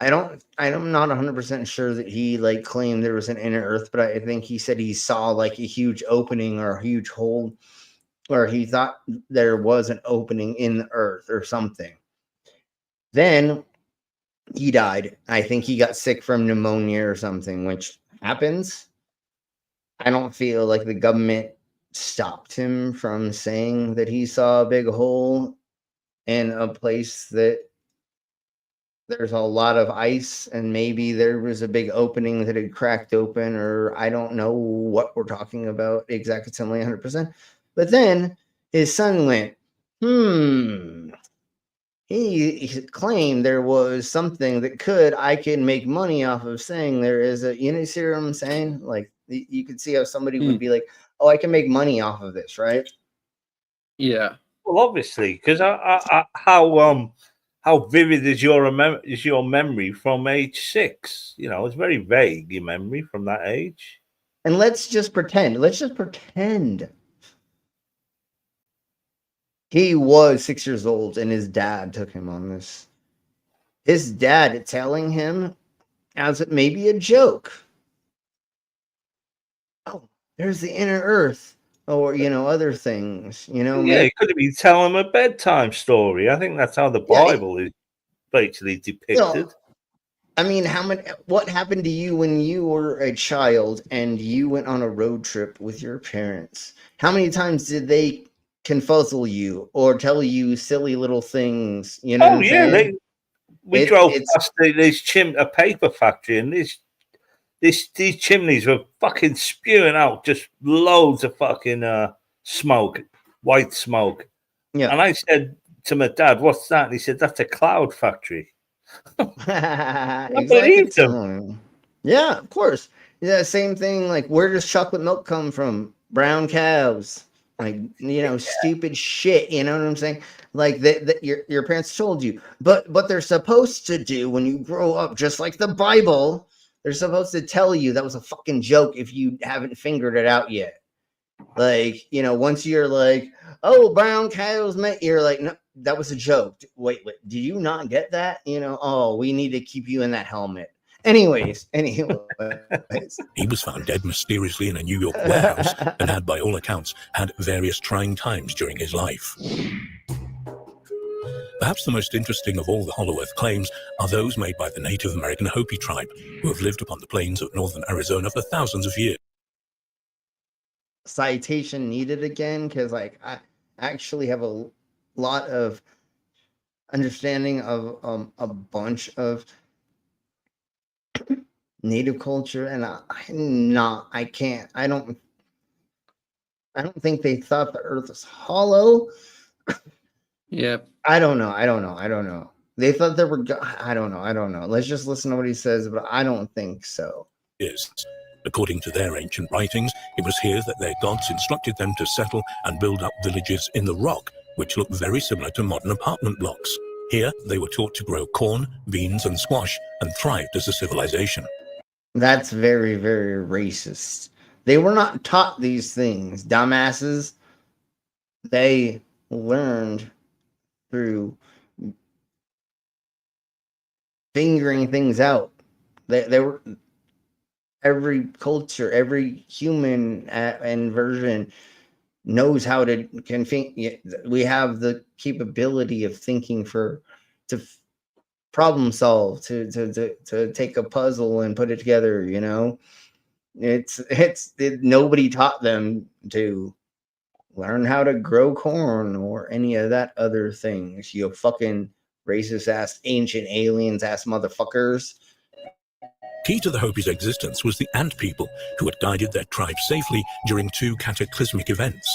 I'm not 100% sure that he like claimed there was an inner earth, but I think he said he saw like a huge opening or a huge hole, or he thought there was an opening in the earth or something. Then he died. I think he got sick from pneumonia or something, which happens. I don't feel like the government stopped him from saying that he saw a big hole in a place that there's a lot of ice, and maybe there was a big opening that had cracked open, or I don't know what we're talking about exactly, 100%. But then his son went, he claimed there was something that I can make money off of saying there is a, you see what I'm saying? Like you could see how somebody would be like, oh, I can make money off of this, right? Yeah. Well, obviously, because how how vivid is your memory from age 6? You know, it's very vague, your memory from that age. And let's just pretend. He was 6 years old and his dad took him on this. His dad telling him as it may be a joke. Oh, there's the inner earth. Or, other things, Yeah, he could have been telling him a bedtime story. I think that's how the Bible is basically depicted. I mean, what happened to you when you were a child and you went on a road trip with your parents? How many times did they confuzzle you or tell you silly little things? You know what I'm saying? We drove past a paper factory, and these chimneys were fucking spewing out just loads of fucking smoke, white smoke. Yeah. And I said to my dad, "What's that?" And he said, "That's a cloud factory." I believed him. Yeah, of course. Yeah, same thing. Like, where does chocolate milk come from? Brown cows. Like, stupid shit. You know what I'm saying? Like that your parents told you. But what they're supposed to do when you grow up, just like the Bible, they're supposed to tell you that was a fucking joke if you haven't figured it out yet. Like, once you're like, oh, brown cows, mate, you're like, no, that was a joke. Wait, did you not get that? Oh, we need to keep you in that helmet. Anyways. He was found dead mysteriously in a New York warehouse and had, by all accounts, had various trying times during his life. Perhaps the most interesting of all the Hollow Earth claims are those made by the Native American Hopi tribe, who have lived upon the plains of northern Arizona for thousands of years. Citation needed again, because I actually have a lot of understanding of a bunch of native culture, and I don't think they thought the earth was hollow. Yep. I don't know. They thought there were I don't know. Let's just listen to what he says, but I don't think so. Yes. According to their ancient writings, it was here that their gods instructed them to settle and build up villages in the rock, which look very similar to modern apartment blocks. Here, they were taught to grow corn, beans, and squash, and thrived as a civilization. That's very, very racist. They were not taught these things, dumbasses. They learned through figuring things out. They were... Every culture, every human and version knows how to we have the capability of thinking to problem solve, to take a puzzle and put it together. Nobody taught them to learn how to grow corn or any of that other things. You fucking racist ass ancient aliens ass motherfuckers. Key to the Hopi's existence was the Ant People, who had guided their tribe safely during two cataclysmic events.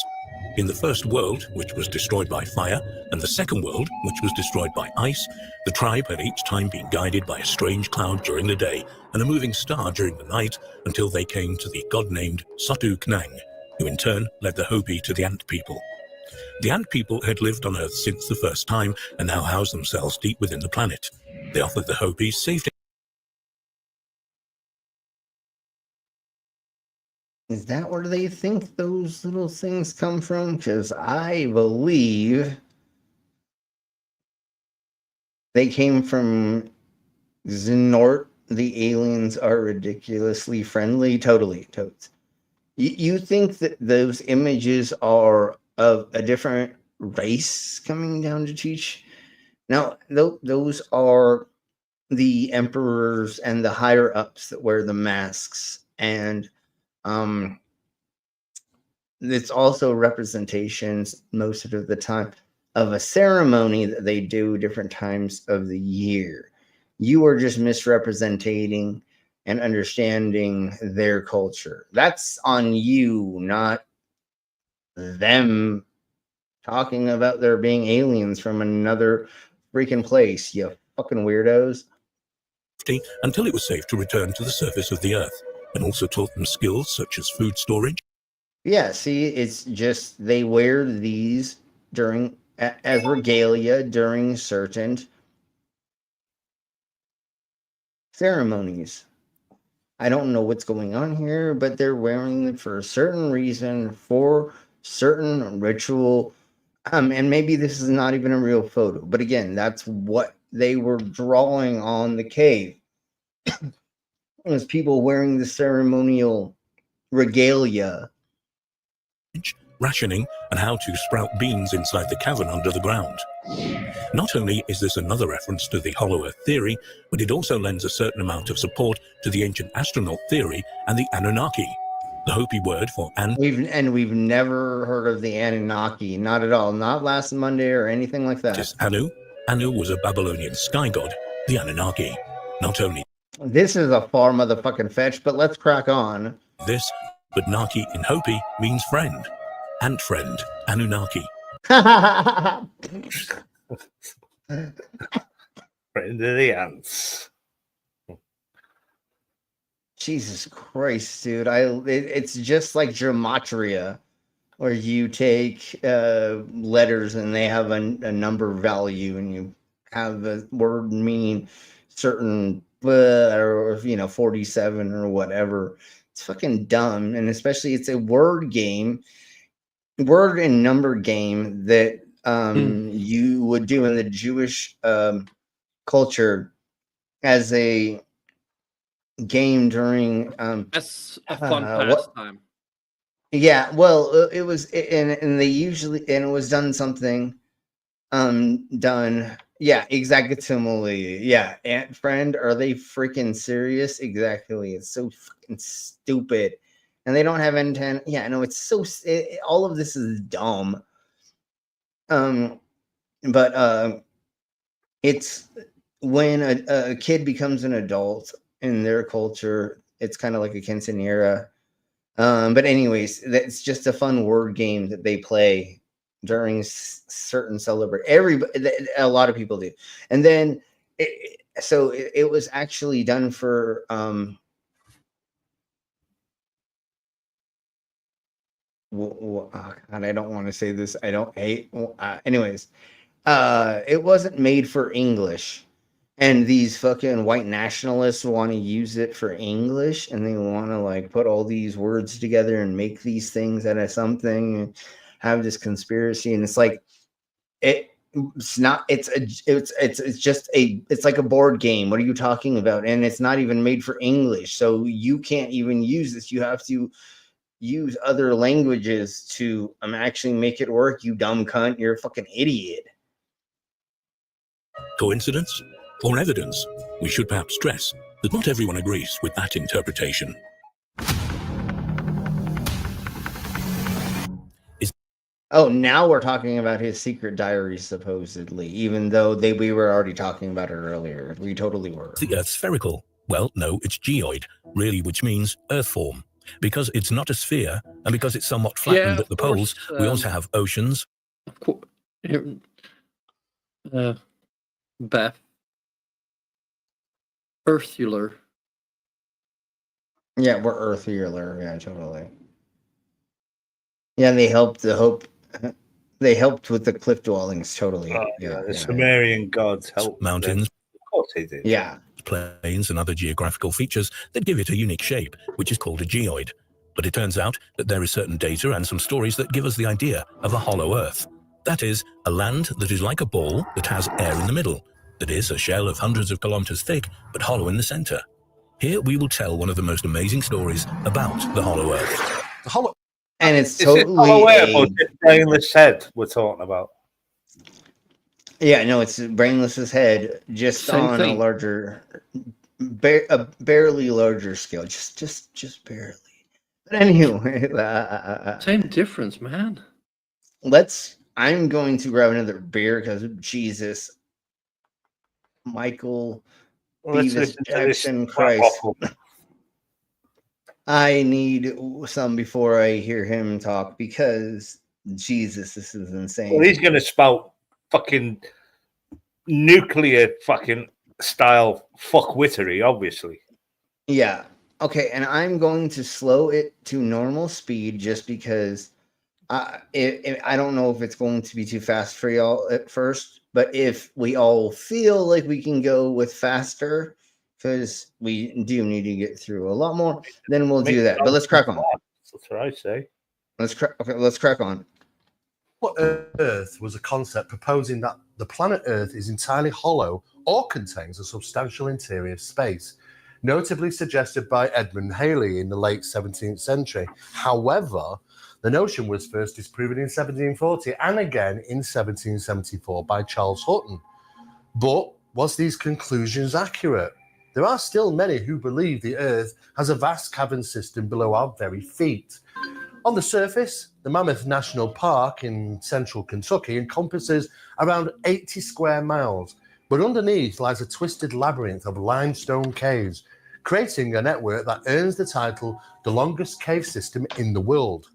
In the First World, which was destroyed by fire, and the Second World, which was destroyed by ice, the tribe had each time been guided by a strange cloud during the day and a moving star during the night, until they came to the god-named Satu Knang, who in turn led the Hopi to the Ant People. The Ant People had lived on Earth since the first time and now housed themselves deep within the planet. They offered the Hopi safety. Is that where they think those little things come from? Because I believe they came from Xenort. The aliens are ridiculously friendly. Totally. You think that those images are of a different race coming down to teach? Now, those are the emperors and the higher ups that wear the masks, and it's also representations most of the time of a ceremony that they do different times of the year. You are just misrepresenting and understanding their culture. That's on you, not them talking about there being aliens from another freaking place, you fucking weirdos. Until it was safe to return to the surface of the earth, and also taught them skills such as food storage. Yeah, see, it's just they wear these during as regalia during certain ceremonies. I don't know what's going on here, but they're wearing them for a certain reason, for certain ritual. And maybe this is not even a real photo, but again, that's what they were drawing on the cave. It was people wearing the ceremonial regalia. Rationing, and how to sprout beans inside the cavern under the ground. Not only is this another reference to the Hollow Earth theory, but it also lends a certain amount of support to the ancient astronaut theory and the Anunnaki, the Hopi word for We've never heard of the Anunnaki, not at all, not last Monday or anything like that. Anu was a Babylonian sky god, the Anunnaki. Not only this is a far motherfucking fetch, but let's crack on. This, but Naki in Hopi means friend. Ant friend, Anunnaki. Friend of the ants. Jesus Christ, dude. It's just like gematria, where you take letters and they have a number value, and you have the word meaning certain, or 47 or whatever. It's fucking dumb, and especially it's a word and number game that you would do in the Jewish culture as a game during as a fun pastime. Yeah, well, it was, and they usually, and it was done something done. Yeah, exactly. Yeah, ant friend, are they freaking serious? Exactly. It's so fucking stupid. And they don't have antenna. Yeah, no, it's so all of this is dumb. But it's when a kid becomes an adult in their culture, it's kind of like a quinceañera. But anyways, that's just a fun word game that they play during certain a lot of people do. And then it was actually done for oh God, I don't want to say this. I don't hate. Anyways, it wasn't made for English, and these fucking white nationalists want to use it for English, and they want to like put all these words together and make these things out of something, and have this conspiracy. And it's like it's not. It's just it's like a board game. What are you talking about? And it's not even made for English, so you can't even use this. You have to use other languages to actually make it work. You dumb cunt. You're a fucking idiot. Coincidence or evidence? We should perhaps stress that not everyone agrees with that interpretation. Oh, now we're talking about his secret diary, supposedly, even though we were already talking about it earlier. We totally were. The Earth spherical? Well, no, it's geoid, really, which means Earth form. Because it's not a sphere, and because it's somewhat flattened at the poles, we also have oceans. Of course. Beth. Earthular. Yeah, we're Earthular. Yeah, totally. Yeah, they helped they helped with the cliff dwellings, totally. The Sumerian gods helped. Mountains. Of course they did. Yeah. Plains and other geographical features that give it a unique shape, which is called a geoid. But it turns out that there is certain data and some stories that give us the idea of a hollow Earth. That is, a land that is like a ball that has air in the middle. That is, a shell of hundreds of kilometers thick, but hollow in the center. Here we will tell one of the most amazing stories about the hollow Earth. The hollow, and it's totally hollow Earth or just brainless head we're talking about. Yeah, no, it's brainless's head, just same on thing. A larger, barely larger scale, just barely. But anyway, same difference, man. I'm going to grab another beer because Jesus, Michael, Beavis Jackson, Christ. I need some before I hear him talk because Jesus, this is insane. Well, he's going to spout fucking nuclear fucking style fuckwittery, obviously. Yeah. Okay, and I'm going to slow it to normal speed just because I don't know if it's going to be too fast for y'all at first, but if we all feel like we can go with faster, because we do need to get through a lot more. Then we'll do that. But let's crack on. That's what I say. Let's crack on. What Earth was a concept proposing that the planet Earth is entirely hollow or contains a substantial interior space, notably suggested by Edmund Halley in the late 17th century. However, the notion was first disproven in 1740 and again in 1774 by Charles Hutton. But was these conclusions accurate? There are still many who believe the Earth has a vast cavern system below our very feet. On the surface, the Mammoth National Park in central Kentucky encompasses around 80 square miles, but underneath lies a twisted labyrinth of limestone caves, creating a network that earns the title the longest cave system in the world.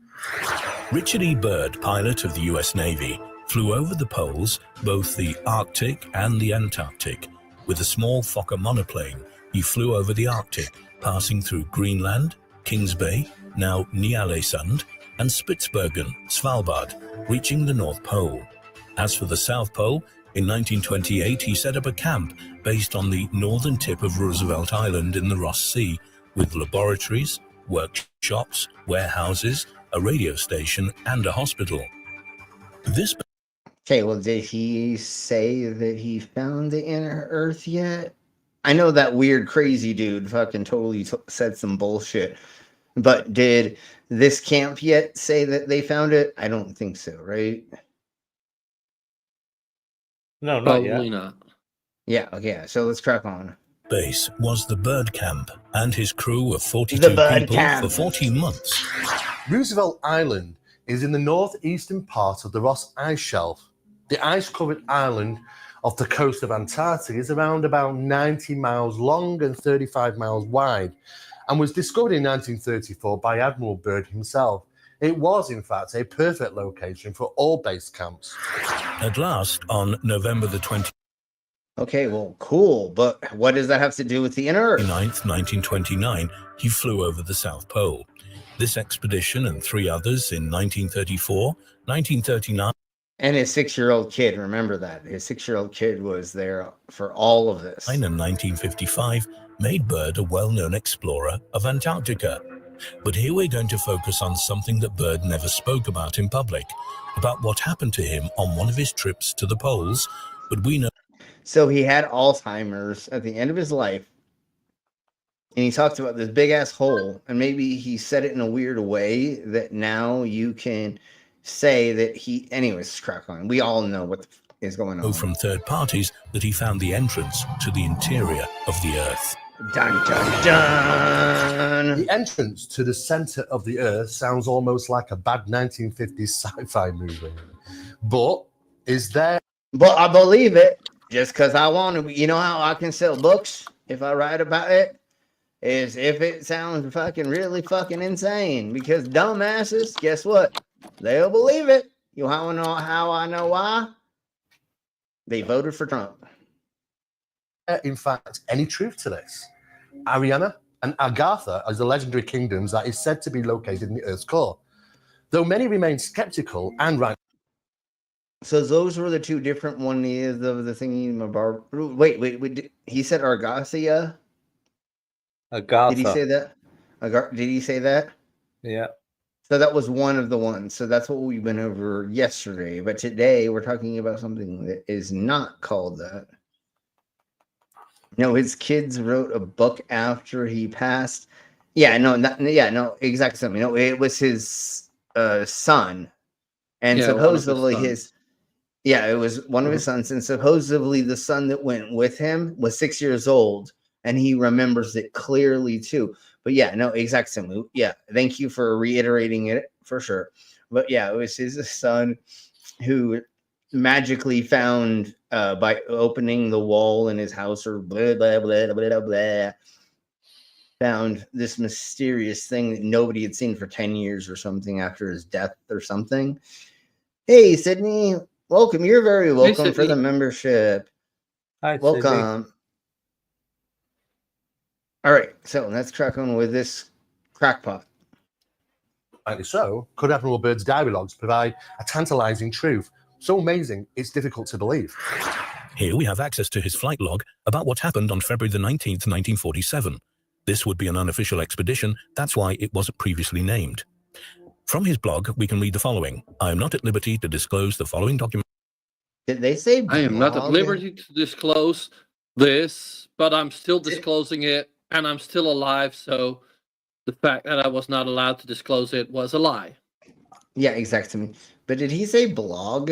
Richard E. Byrd, pilot of the US Navy, flew over the poles, both the Arctic and the Antarctic. With a small Fokker monoplane, he flew over the Arctic, passing through Greenland, Kings Bay, now Ny-Ålesund, and Spitsbergen, Svalbard, reaching the North Pole. As for the South Pole, in 1928 he set up a camp based on the northern tip of Roosevelt Island in the Ross Sea, with laboratories, workshops, warehouses, a radio station, and a hospital. This. Okay, well, did he say that he found the inner Earth yet? I know that weird, crazy dude fucking totally said some bullshit. But did this camp yet say that they found it? I don't think so, right? No, not Probably yet. not. Yeah, okay, so let's crack on. Base was the Byrd Camp and his crew of 42 people for 14 months. Roosevelt Island is in the northeastern part of the Ross Ice Shelf. The ice-covered island off the coast of Antarctica is around about 90 miles long and 35 miles wide, and was discovered in 1934 by Admiral Byrd himself. It was, in fact, a perfect location for all base camps. At last, on November the 29th, Okay, well, cool, but what does that have to do with the inner Earth? 1929, he flew over the South Pole. This expedition and 3 others in 1934, 1939, and his 6-year-old kid, remember that. His 6-year-old kid was there for all of this. and 1955 made Byrd a well-known explorer of Antarctica. But here we're going to focus on something that Byrd never spoke about in public, about what happened to him on one of his trips to the poles, but we know. So he had Alzheimer's at the end of his life, and he talked about this big-ass hole, and maybe he said it in a weird way that now you can say that he... Anyways, crack on. We all know what is going on. From third parties that he found the entrance to the interior of the Earth. Dun, dun, dun. The entrance to the center of the Earth sounds almost like a bad 1950s sci-fi movie. But is there... But I believe it just because I want to. You know how I can sell books if I write about it? Is if it sounds fucking really fucking insane. Because dumbasses, guess what? They'll believe it. You want to know how I know why? They voted for Trump. In fact, any truth to this? Ariana and Agartha are the legendary kingdoms that is said to be located in the Earth's core. Though many remain skeptical and right. So those were the two different ones of the thingy. Wait. He said Argathia? Agartha. Did he say that? Did he say that? Yeah. So that was one of the ones. So that's what we went over yesterday. But today we're talking about something that is not called that. No, his kids wrote a book after he passed. No, exactly something. No, it was his son. And supposedly it was one of his sons. And supposedly the son that went with him was 6 years old. And he remembers it clearly too. But exact same. Yeah, thank you for reiterating it for sure. But yeah, it was his son who magically found by opening the wall in his house or blah blah blah blah blah, found this mysterious thing that nobody had seen for 10 years or something after his death or something. Hey, Sydney, welcome. You're very welcome for the membership. Hi, welcome. Sydney. All right, so let's crack on with this crackpot. Rightly so, could Admiral Byrd's diary logs provide a tantalizing truth? So amazing, it's difficult to believe. Here we have access to his flight log about what happened on February the 19th, 1947. This would be an unofficial expedition, that's why it wasn't previously named. From his blog, we can read the following. I am not at liberty to disclose the following document. Did they say blog? I am not at liberty to disclose this, but I'm still disclosing it, and I'm still alive, so the fact that I was not allowed to disclose it was a lie. Yeah, exactly. But did he say blog?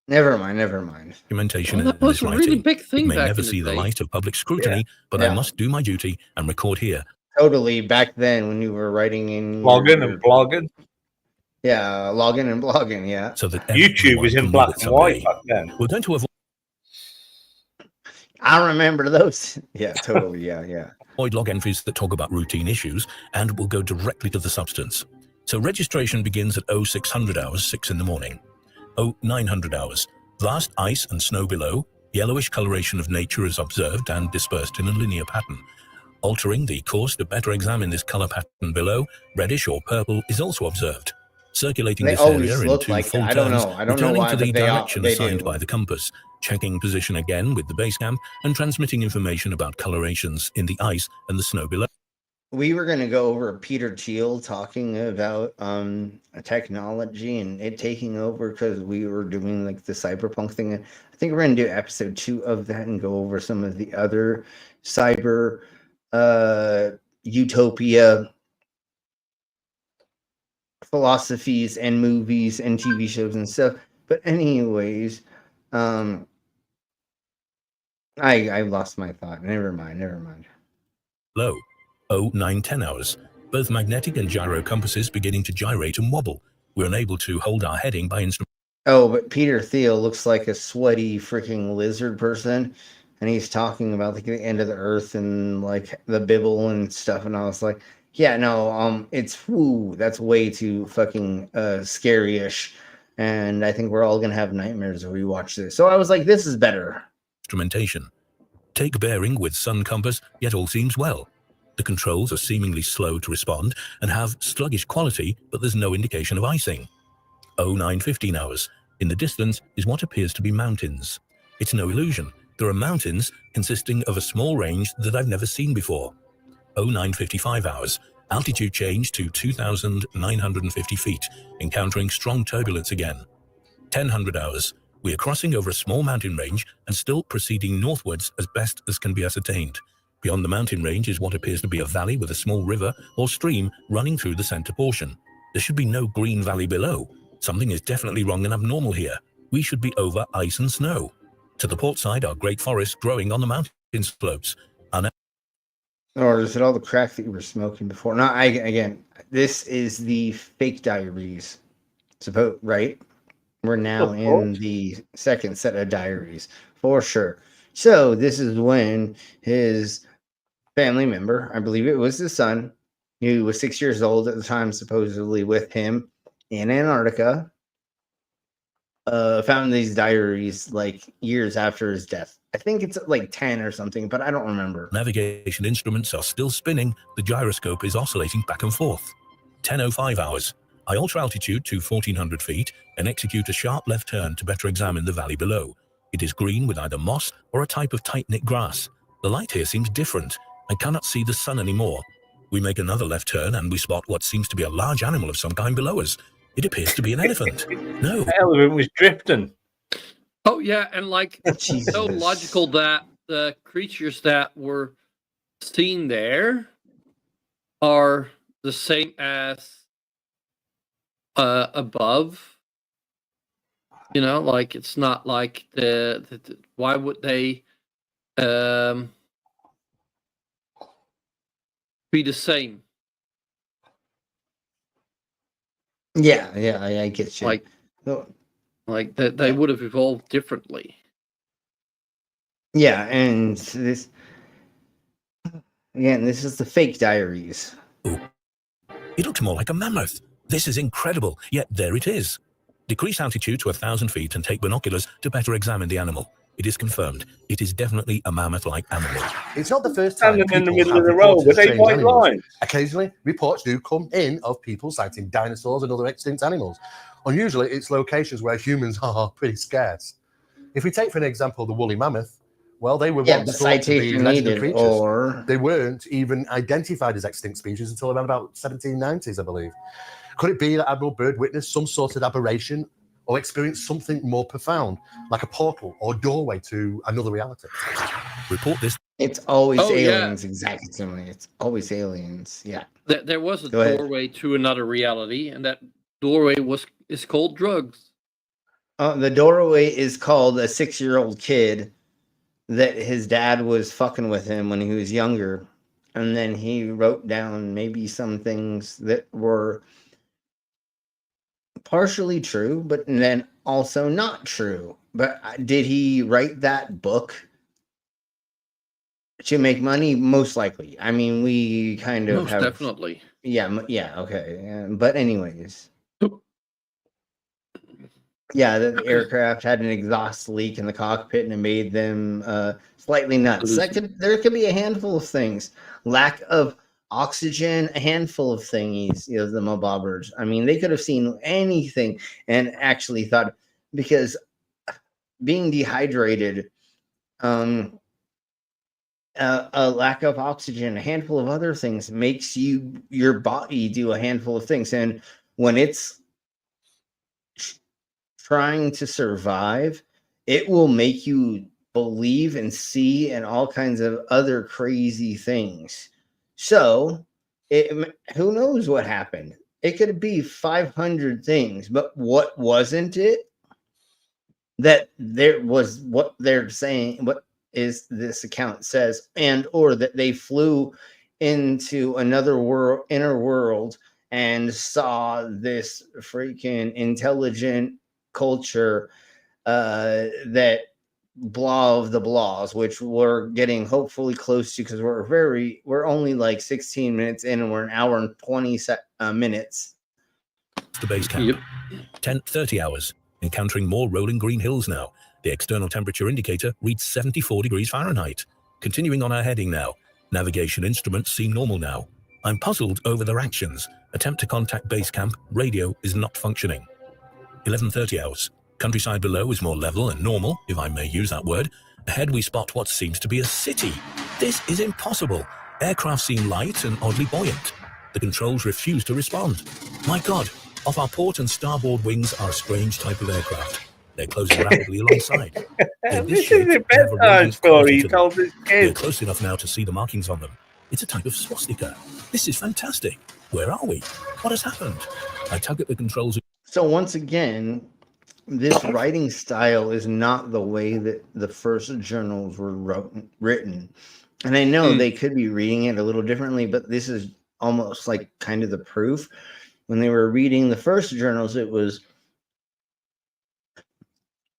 Never mind. Documentation that was a really big thing. It may back never in the see the day. light of public scrutiny, but I must do my duty and record here. Totally. Back then, when you were writing in logging and blogging. Yeah, logging and blogging. Yeah. So that YouTube was in black and white back then. We're going to avoid. I remember those. Yeah, totally. Yeah. Avoid log entries that talk about routine issues, and we'll go directly to the substance. So registration begins at 0600 hours, 6 in the morning. 0900 hours. Vast ice and snow below. Yellowish coloration of nature is observed and dispersed in a linear pattern. Altering the course to better examine this color pattern below, reddish or purple is also observed. Circulating They this area always in look 2 like full that. I don't turns, know. I don't know returning why, to the but direction they assigned do. by the compass, checking position again with the base camp, and transmitting information about colorations in the ice and the snow below. We were going to go over Peter Thiel talking about technology and it taking over because we were doing like the cyberpunk thing. I think we're going to do episode 2 of that and go over some of the other cyber utopia philosophies and movies and TV shows and stuff. But anyways, I lost my thought. Never mind. Low. 0910 hours. Both magnetic and gyro compasses beginning to gyrate and wobble. We're unable to hold our heading by instrument. Oh, but Peter Thiel looks like a sweaty freaking lizard person, and he's talking about like the end of the earth and like the Bible and stuff. And I was like, yeah, no, that's way too fucking scary-ish. And I think we're all gonna have nightmares if we watch this. So I was like, this is better. Instrumentation. Take bearing with sun compass, yet all seems well. The controls are seemingly slow to respond and have sluggish quality, but there's no indication of icing. 0915 hours. In the distance is what appears to be mountains. It's no illusion. There are mountains consisting of a small range that I've never seen before. 0955 hours. Altitude change to 2,950 feet, encountering strong turbulence again. 1000 hours. We are crossing over a small mountain range and still proceeding northwards as best as can be ascertained. Beyond the mountain range is what appears to be a valley with a small river or stream running through the center portion. There should be no green valley below. Something is definitely wrong and abnormal here. We should be over ice and snow. To the port side are great forests growing on the mountain slopes. Or is it all the crack that you were smoking before? No, again, this is the fake diaries. Right? We're now in the second set of diaries, for sure. So this is when his family member, I believe it was his son, who was 6 years old at the time, supposedly with him in Antarctica, found these diaries like years after his death. I think it's like 10 or something, but I don't remember. Navigation instruments are still spinning. The gyroscope is oscillating back and forth. 10:05 hours. I alter altitude to 1400 feet and execute a sharp left turn to better examine the valley below. It is green with either moss or a type of tight-knit grass. The light here seems different. I cannot see the sun anymore. We make another left turn and we spot what seems to be a large animal of some kind below us. It appears to be an elephant. No. The elephant was drifting. Oh, yeah, and like, it's so logical that the creatures that were seen there are the same as above. You know, like, it's not like the why would they be the same? Yeah, I get you. Like that they would have evolved differently. Yeah, and this is the fake diaries. It looks more like a mammoth. This is incredible, yet there it is. Decrease altitude to 1,000 feet and take binoculars to better examine the animal. It is confirmed. It is definitely a mammoth-like animal. It's not the first time Standing in the people middle have of the road reported with eight strange white animals. lines. Occasionally, reports do come in of people sighting dinosaurs and other extinct animals. Unusually, it's locations where humans are pretty scarce. If we take for an example the woolly mammoth, well, they were Yeah, once the thought to be citation legendary needed, creatures. or They weren't even identified as extinct species until around about 1790s, I believe. Could it be that Admiral Byrd witnessed some sort of aberration or experienced something more profound, like a portal or doorway to another reality? Report this. it's always Oh, yeah. aliens. Exactly, Tony. It's always aliens. Yeah. There was a Go ahead. doorway to another reality, and that doorway is called drugs. The doorway is called a 6-year-old kid that his dad was fucking with him when he was younger. And then he wrote down maybe some things that were partially true, but then also not true. But did he write that book to make money? Most likely. I mean, we kind of Most have... definitely. Yeah, okay. But anyways... Yeah, the aircraft had an exhaust leak in the cockpit and it made them slightly nuts. There could be a handful of things. Lack of oxygen, a handful of thingies, the mobobbers. I mean, they could have seen anything and actually thought, because being dehydrated, a lack of oxygen, a handful of other things makes your body do a handful of things. And when it's trying to survive, it will make you believe and see and all kinds of other crazy things. So who knows what happened? It could be 500 things, but what wasn't it? That there was what they're saying, what is this account says, and or that they flew into another world, inner world, and saw this freaking intelligent culture that blah of the blahs, which we're getting hopefully close to, because we're only like 16 minutes in and we're an hour and 20 minutes. The base camp. 10:30 hours. Encountering more rolling green hills now. The external temperature indicator reads 74 degrees Fahrenheit. Continuing on our heading now. Navigation instruments seem normal now. I'm puzzled over their actions. Attempt to contact base camp. Radio is not functioning. 11:30 hours. Countryside below is more level and normal, if I may use that word. Ahead we spot what seems to be a city. This is impossible. Aircraft seem light and oddly buoyant. The controls refuse to respond. My God, off our port and starboard wings are a strange type of aircraft. They're closing rapidly alongside. This is a bedtime story you told this kid. We're close enough now to see the markings on them. It's a type of swastika. This is fantastic. Where are we? What has happened? I tug at the controls. So once again, this writing style is not the way that the first journals were written. And I know they could be reading it a little differently, but this is almost like kind of the proof. When they were reading the first journals, it was,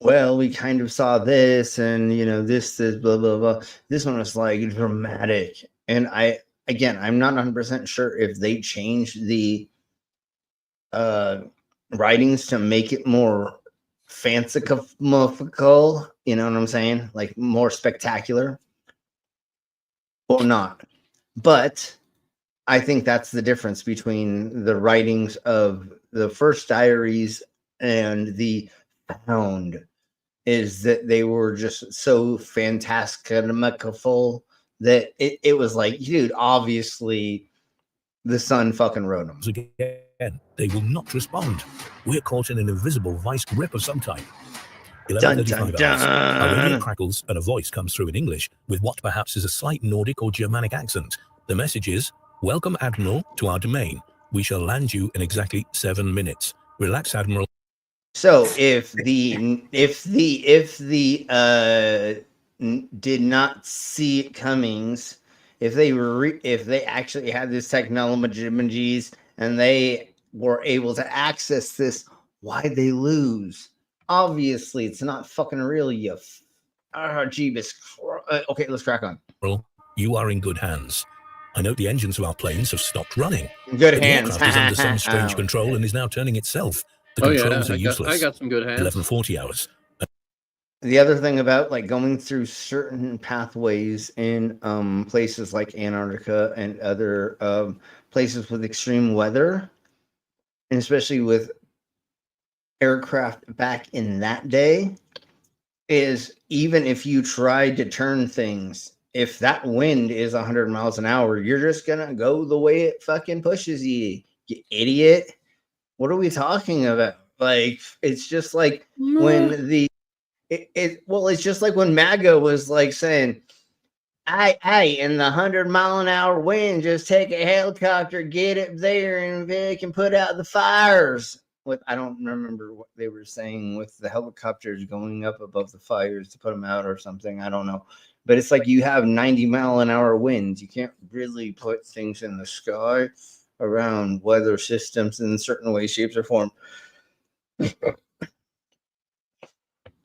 well, we kind of saw this and, this, blah, blah, blah. This one was like dramatic. And I'm not 100% sure if they changed the writings to make it more fanciful, you know what I'm saying? Like more spectacular or not. But I think that's the difference between the writings of the first diaries and the found, is that they were just so fantastical that it was like, dude, obviously the son fucking wrote them. Again, they will not respond. We're caught in an invisible vice grip of some type. Dun, dun, dun. Our radio crackles and a voice comes through in English with what perhaps is a slight Nordic or Germanic accent. The message is, "Welcome, Admiral, to our domain. We shall land you in exactly 7 minutes. Relax, Admiral." So if the did not see it comings, if they actually had this technologies and they were able to access this, why'd they lose? Obviously, it's not fucking real, you Jeebus. Okay, let's crack on. You are in good hands. I note the engines of our planes have stopped running. Good hands. The aircraft is under some strange control and is now turning itself. The controls are useless. I got some good hands. 11:40 hours. The other thing about like going through certain pathways in places like Antarctica and other places with extreme weather, and especially with aircraft back in that day, is even if you tried to turn things, if that wind is 100 miles an hour, you're just gonna go the way it fucking pushes you, you idiot. What are we talking about? Like, it's just like when it's just like when MAGA was like saying, I in the 100-mile-an-hour wind, just take a helicopter, get it there, and they can put out the fires. I don't remember what they were saying with the helicopters going up above the fires to put them out or something. I don't know. But it's like you have 90-mile-an-hour winds. You can't really put things in the sky around weather systems in certain ways, shapes, or form.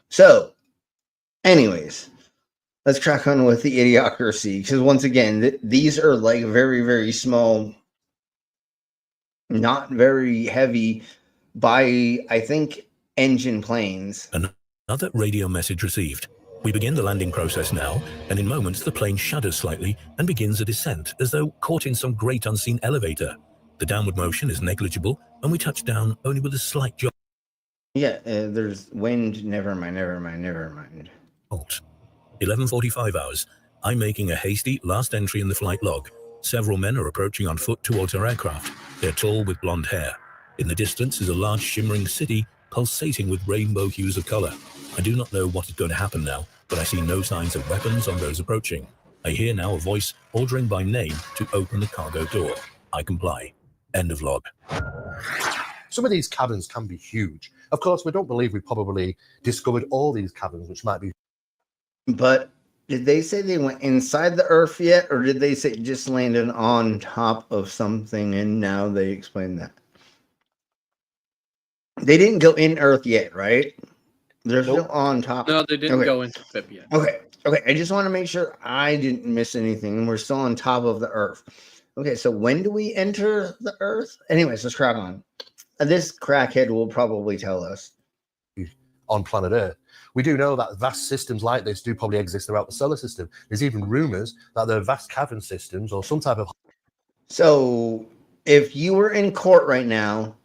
So, anyways, let's crack on with the idiocracy. Because once again, these are like very, very small, not very heavy by, I think, engine planes. Another radio message received. We begin the landing process now, and in moments the plane shudders slightly and begins a descent, as though caught in some great unseen elevator. The downward motion is negligible, and we touch down only with a slight jolt. Yeah, there's wind. Never mind. 11:45 hours. I'm making a hasty last entry in the flight log. Several men are approaching on foot towards our aircraft. They're tall with blonde hair. In the distance is a large shimmering city pulsating with rainbow hues of color. I do not know what is going to happen now, but I see no signs of weapons on those approaching. I hear now a voice ordering by name to open the cargo door. I comply. End of log. Some of these caverns can be huge. Of course, we don't believe we probably discovered all these caverns, which might be. But did they say they went inside the Earth yet, or did they say it just landed on top of something and now they explain that? They didn't go in Earth yet, right? They're still on top. No, they didn't go into FIP yet. Okay. I just want to make sure I didn't miss anything. We're still on top of the Earth. Okay, so when do we enter the Earth? Anyways, let's crack on. This crackhead will probably tell us. On planet Earth. We do know that vast systems like this do probably exist throughout the solar system. There's even rumors that there are vast cavern systems or some type of... So, if you were in court right now,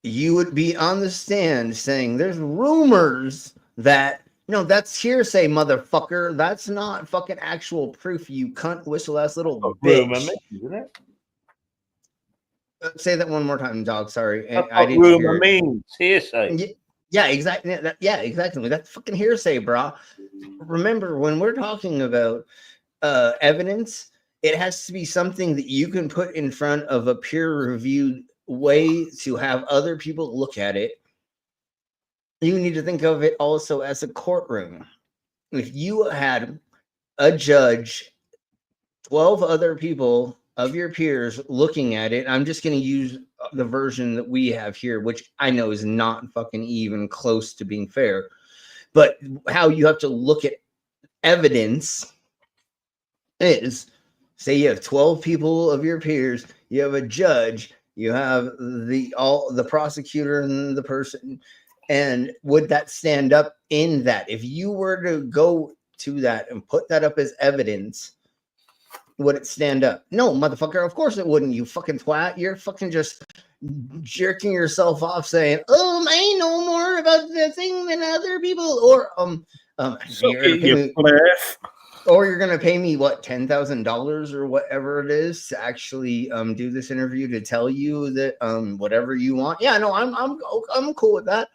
you would be on the stand saying there's rumors that, no, that's hearsay, motherfucker. That's not fucking actual proof, you cunt whistle ass little bitch. Isn't it? Say that one more time, dog. Sorry. I didn't hear it. Means hearsay. Yeah, exactly. Exactly. That's fucking hearsay, brah. Remember, when we're talking about evidence, it has to be something that you can put in front of a peer-reviewed way to have other people look at it. You need to think of it also as a courtroom. If you had a judge, 12 other people of your peers looking at it, I'm just going to use the version that we have here, which I know is not fucking even close to being fair, but how you have to look at evidence is, say you have 12 people of your peers, you have a judge, you have the prosecutor and the person, and would that stand up in that? If you were to go to that and put that up as evidence, would it stand up? No, motherfucker, of course it wouldn't, you fucking twat. You're fucking just jerking yourself off saying, I know more about the thing than other people, or you're gonna pay me what, $10,000 or whatever it is to actually do this interview to tell you that whatever you want. Yeah, no, I'm cool with that.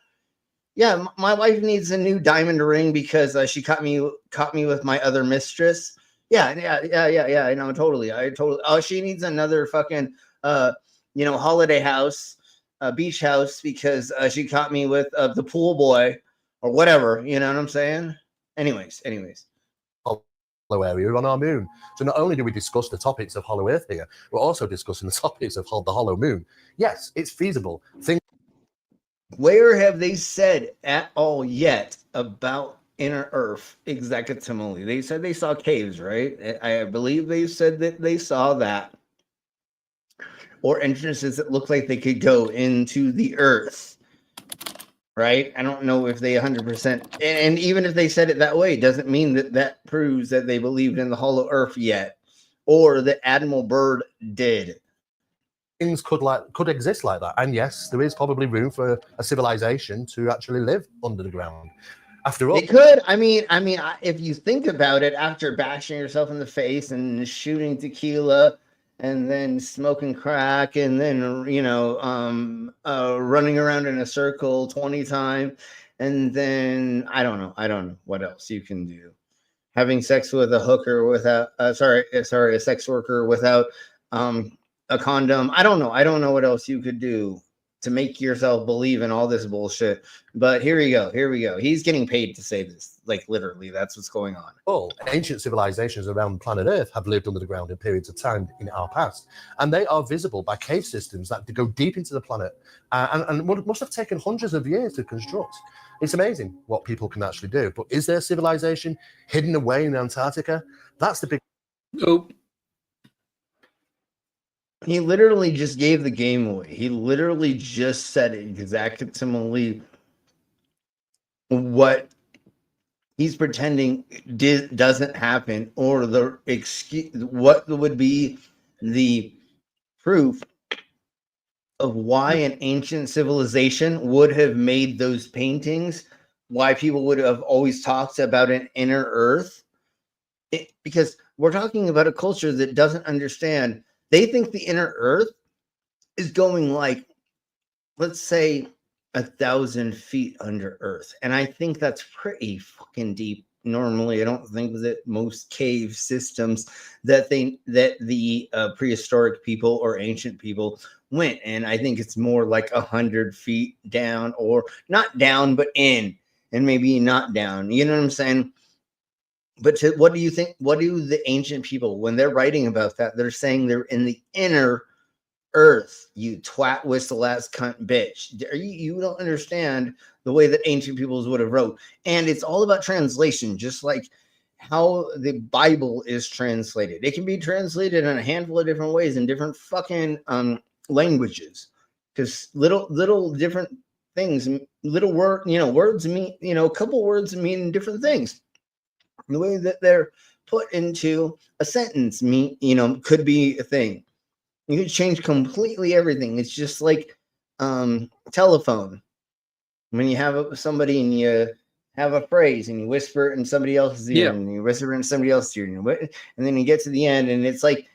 Yeah, my wife needs a new diamond ring because she caught me with my other mistress. Yeah. I know, totally. Oh, she needs another fucking holiday house, beach house because she caught me with the pool boy or whatever. You know what I'm saying? Anyways. Hollow area on our moon. So not only do we discuss the topics of Hollow Earth here, we're also discussing the topics of the Hollow Moon. Yes, it's feasible. Where have they said at all yet about inner Earth exactly? They said they saw caves, right? I believe they said that they saw that, or entrances that look like they could go into the Earth, right? I don't know if they 100%, and even if they said it that way, doesn't mean that proves that they believed in the Hollow Earth yet, or that Admiral Byrd did. Things could exist like that, and yes, there is probably room for a civilization to actually live under the ground. After all, it could. I mean, if you think about it, after bashing yourself in the face and shooting tequila, and then smoking crack, and then running around in a circle 20 times, and then I don't know what else you can do. Having sex with a hooker without, a sex worker without a condom. I don't know what else you could do to make yourself believe in all this bullshit. But here we go. He's getting paid to say this. Like, literally, that's what's going on. All ancient civilizations around planet Earth have lived under the ground in periods of time in our past, and they are visible by cave systems that go deep into the planet, and must have taken hundreds of years to construct. It's amazing what people can actually do. But is there civilization hidden away in Antarctica? That's the big... Nope. He literally just gave the game away. He literally just said exactly what he's pretending doesn't happen, or the excuse. What would be the proof of why an ancient civilization would have made those paintings? Why people would have always talked about an inner Earth? Because we're talking about a culture that doesn't understand. They think the inner Earth is going like, let's say, 1,000 feet under Earth. And I think that's pretty fucking deep. Normally, I don't think that most cave systems that the prehistoric people or ancient people went. And I think it's more like 100 feet down, or not down, but in, and maybe not down. You know what I'm saying? But what do you think? What do the ancient people, when they're writing about that, they're saying they're in the inner Earth, you twat whistle ass cunt bitch. You don't understand the way that ancient peoples would have wrote. And it's all about translation, just like how the Bible is translated. It can be translated in a handful of different ways in different fucking languages, because little different things, little words mean, a couple words mean different things. The way that they're put into a sentence could be a thing. You can change completely everything. It's just like telephone. When you have somebody and you have a phrase and you whisper it in somebody else's ear, and you whisper it in somebody else's ear, and then you get to the end and it's like,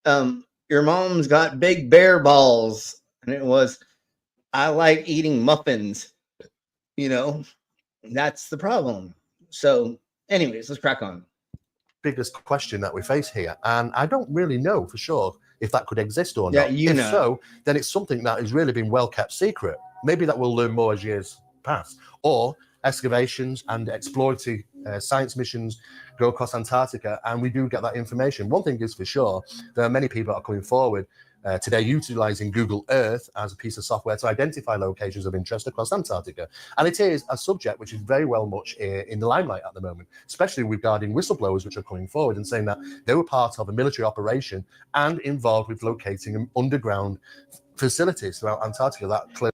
your mom's got big bear balls, and it was, I like eating muffins. That's the problem. So anyways, let's crack on. Biggest question that we face here, and I don't really know for sure if that could exist or not. If so, then it's something that has really been well kept secret. Maybe that we'll learn more as years pass. Or excavations and exploratory science missions go across Antarctica, and we do get that information. One thing is for sure, there are many people that are coming forward today utilizing Google Earth as a piece of software to identify locations of interest across Antarctica. And it is a subject which is very well much in the limelight at the moment, especially regarding whistleblowers which are coming forward and saying that they were part of a military operation and involved with locating underground facilities throughout Antarctica. That clearly...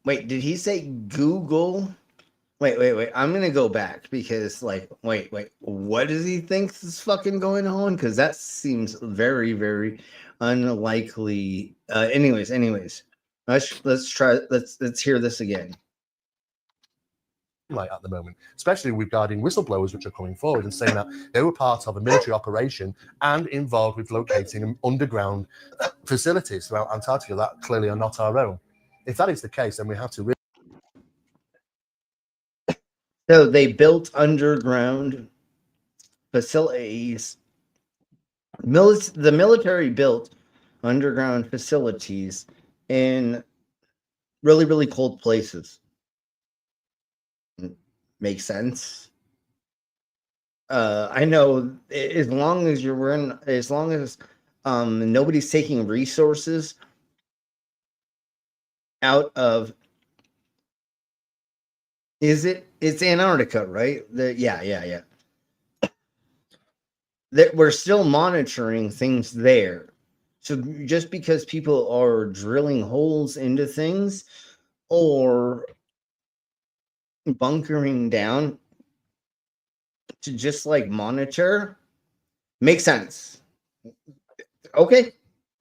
Wait, did he say Google? Wait. I'm going to go back because, wait. What does he think is fucking going on? Because that seems very, very unlikely. Anyways. Let's hear this again. At the moment, especially regarding whistleblowers which are coming forward and saying that they were part of a military operation and involved with locating underground facilities throughout Antarctica that clearly are not our own. If that is the case, then we have to... So they built underground facilities. The military built underground facilities in really, really cold places. Makes sense. I know, as long as nobody's taking resources out of... It's Antarctica, right? Yeah. That we're still monitoring things there. So just because people are drilling holes into things or bunkering down to just monitor, makes sense. Okay,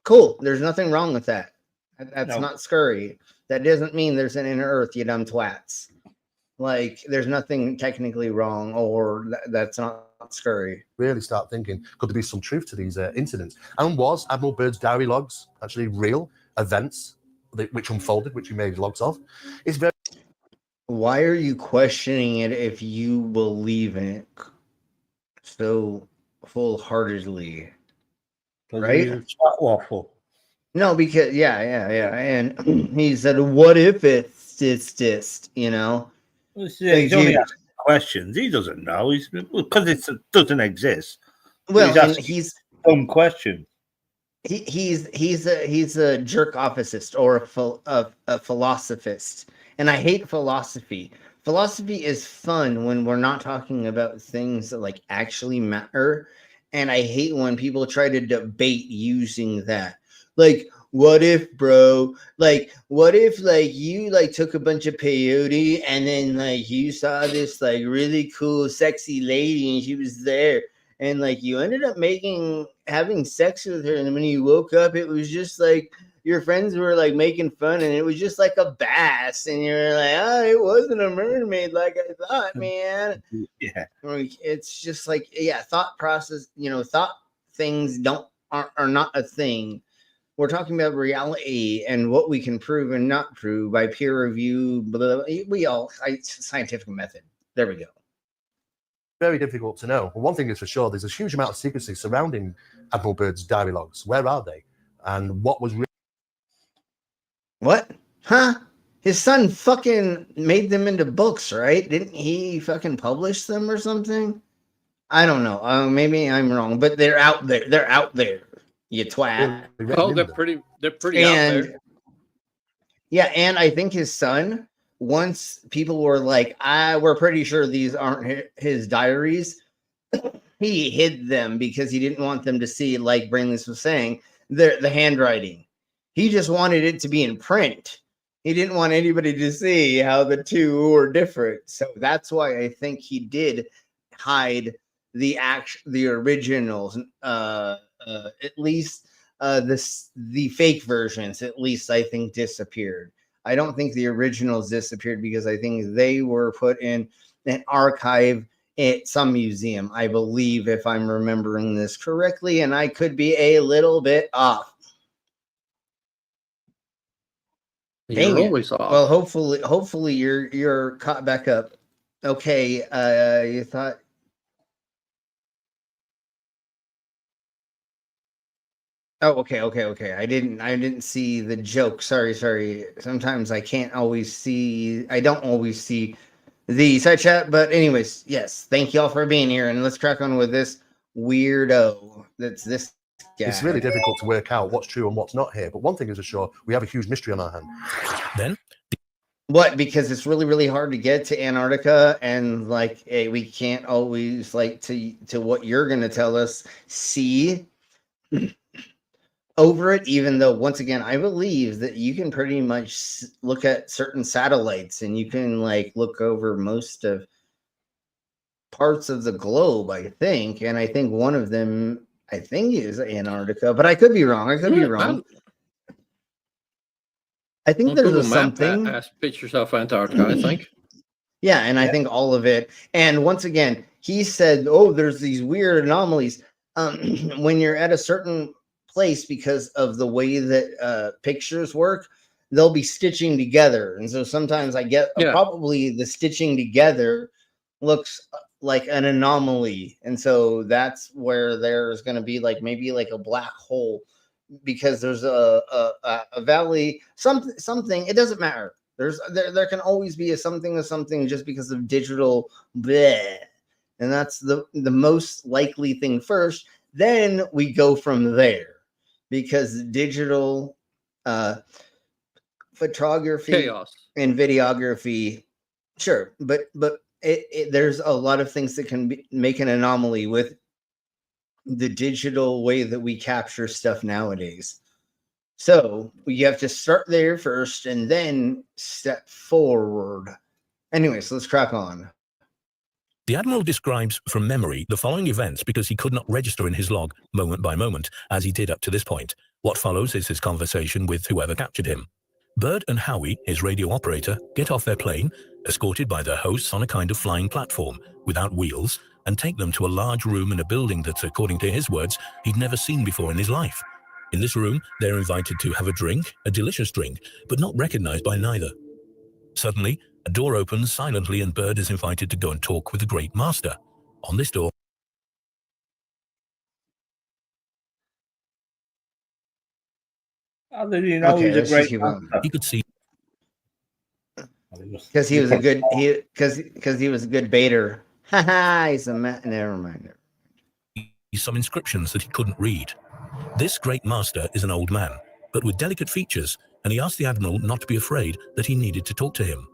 cool. There's nothing wrong with that. That's not scurry. That doesn't mean there's an inner Earth, you dumb twats. Like, there's nothing technically wrong, or that's not scurry. Really start thinking, could there be some truth to these incidents? And was Admiral Byrd's diary logs actually real events which unfolded, which he made logs of? It's very. Why are you questioning it if you believe in it so full-heartedly? Right? Waffle. No, because yeah, and he said, "What if it's this?" You know. Yeah, he's only asking questions. He doesn't know. He's because it doesn't exist. Well, he's dumb question. He's a jerk offist or a philosophist, and I hate philosophy. Philosophy is fun when we're not talking about things that like actually matter, and I hate when people try to debate using that. Like, what if, bro? Like, what if, like, you, like, took a bunch of peyote and then, like, you saw this, like, really cool, sexy lady and she was there and, like, you ended up having sex with her, and when you woke up, it was just, like, your friends were, like, making fun and it was just, like, a bass, and you're like, oh, it wasn't a mermaid like I thought, man. Yeah. Like, it's just, like, yeah, thought process, thought things are not a thing. We're talking about reality and what we can prove and not prove by peer review. Scientific method. There we go. Very difficult to know. Well, one thing is for sure, there's a huge amount of secrecy surrounding Admiral Byrd's diary logs. Where are they? And what was what? Huh? His son fucking made them into books, right? Didn't he fucking publish them or something? I don't know. Maybe I'm wrong, but they're out there. They're out there. You twat. Oh, they're pretty out there. Yeah, and I think his son, once people were like, we're pretty sure these aren't his diaries, he hid them because he didn't want them to see, like Brainless was saying, the handwriting. He just wanted it to be in print. He didn't want anybody to see how the two were different. So that's why I think he did hide the originals. At least the fake versions, at least I think, disappeared. I don't think the originals disappeared because I think they were put in an archive at some museum, I believe, if I'm remembering this correctly, and I could be a little bit off. You're always off. Well, hopefully you're caught back up. Okay, you thought. Oh, okay. I didn't see the joke. Sorry. Sometimes I don't always see the side chat, but anyways, yes. Thank y'all for being here, and let's crack on with this weirdo. That's this guy. It's really difficult to work out what's true and what's not here, but one thing is for sure, we have a huge mystery on our hand. Then what? Because it's really, really hard to get to Antarctica, and like, we can't always like to what you're gonna tell us. See over it, even though, once again, I believe that you can pretty much look at certain satellites and you can like look over most of parts of the globe, I think. And I think one of them, is Antarctica, but I could be wrong. I think there's something. Pictures of Antarctica, I think. Yeah, and I think all of it. And once again, he said, oh, there's these weird anomalies. When you're at a certain place, because of the way that pictures work, they'll be stitching together, and so sometimes I get probably the stitching together looks like an anomaly, and so that's where there's going to be like maybe like a black hole, because there's a valley, something. It doesn't matter. There can always be a something just because of digital bleh. And that's the most likely thing first. Then we go from there, because digital photography chaos and videography, sure, but there's a lot of things that can make an anomaly with the digital way that we capture stuff nowadays. So you have to start there first and then step forward. Anyways, let's crack on. The Admiral describes from memory the following events because he could not register in his log moment by moment, as he did up to this point. What follows is his conversation with whoever captured him. Bird and Howie, his radio operator, get off their plane, escorted by their hosts on a kind of flying platform without wheels, and take them to a large room in a building that, according to his words, he'd never seen before in his life. In this room, they're invited to have a drink, a delicious drink, but not recognized by neither. Suddenly, a door opens silently and Bird is invited to go and talk with the Great Master. On this door... How did you know Okay, he's a let's just great keep on. He could see... Because he was a good because he was a good baiter. He's a never mind. some inscriptions that he couldn't read. This Great Master is an old man, but with delicate features, and he asked the Admiral not to be afraid that he needed to talk to him.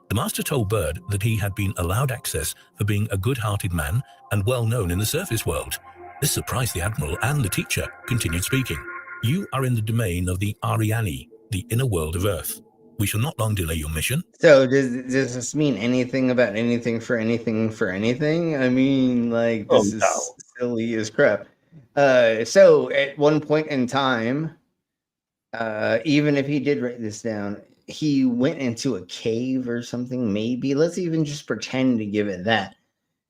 The Master told Bird that he had been allowed access for being a good-hearted man and well known in the surface world. This surprised the Admiral, and the teacher continued speaking. You are in the domain of the Ariani, the inner world of Earth. We shall not long delay your mission. So does this mean anything about anything for anything for anything? I mean, like, this is silly as crap. So at one point in time, even if he did write this down, he went into a cave or something, maybe. Let's even just pretend to give it that.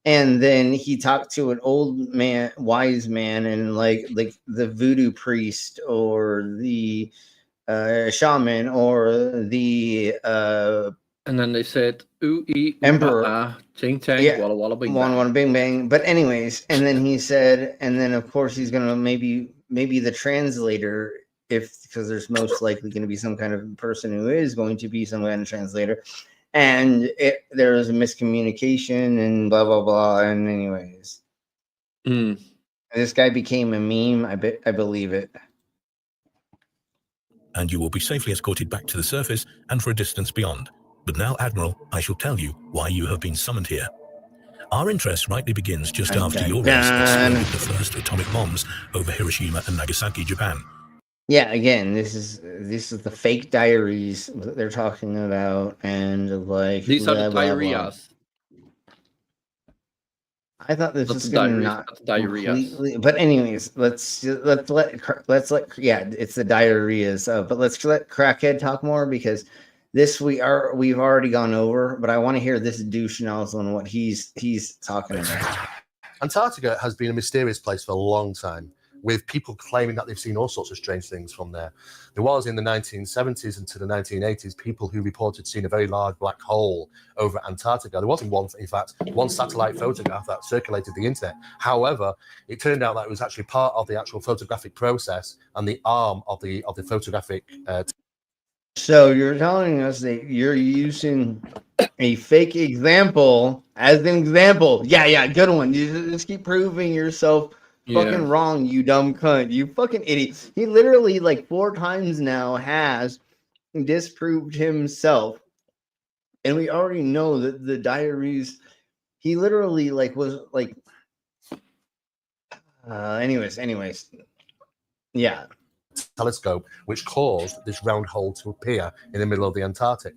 And then he talked to an old man, wise man, and like the voodoo priest or the shaman or the and then they said emperor, ching chang, yeah, walla walla bing walla bang. walla bing bang. But anyways, and then he said, and then of course he's gonna maybe the translator, because there's most likely going to be some kind of person who is going to be some kind of translator, and there was a miscommunication and blah blah blah. And anyways, this guy became a meme. I believe it. And you will be safely escorted back to the surface and for a distance beyond. But now, Admiral, I shall tell you why you have been summoned here. Our interest rightly begins just after your race exploded the first atomic bombs over Hiroshima and Nagasaki, Japan. Yeah, again, this is the fake diaries that they're talking about, and like these are the diarrheas. I thought this was going to not completely, but anyways, let's let yeah, it's the diarrheas. But let's let Crackhead talk more, because this we've already gone over. But I want to hear this douche nozzle and what he's talking about. Antarctica has been a mysterious place for a long time, with people claiming that they've seen all sorts of strange things from there. There was, in the 1970s into the 1980s, people who reported seeing a very large black hole over Antarctica. There wasn't one, in fact, one satellite photograph that circulated the internet. However, it turned out that it was actually part of the actual photographic process and the arm of the photographic. So you're telling us that you're using a fake example as an example? Yeah, good one. You just keep proving yourself fucking wrong, you dumb cunt. You fucking idiot. He literally like 4 times now has disproved himself. And we already know that the diaries, he literally like was like anyways. Yeah. Telescope, which caused this round hole to appear in the middle of the Antarctic.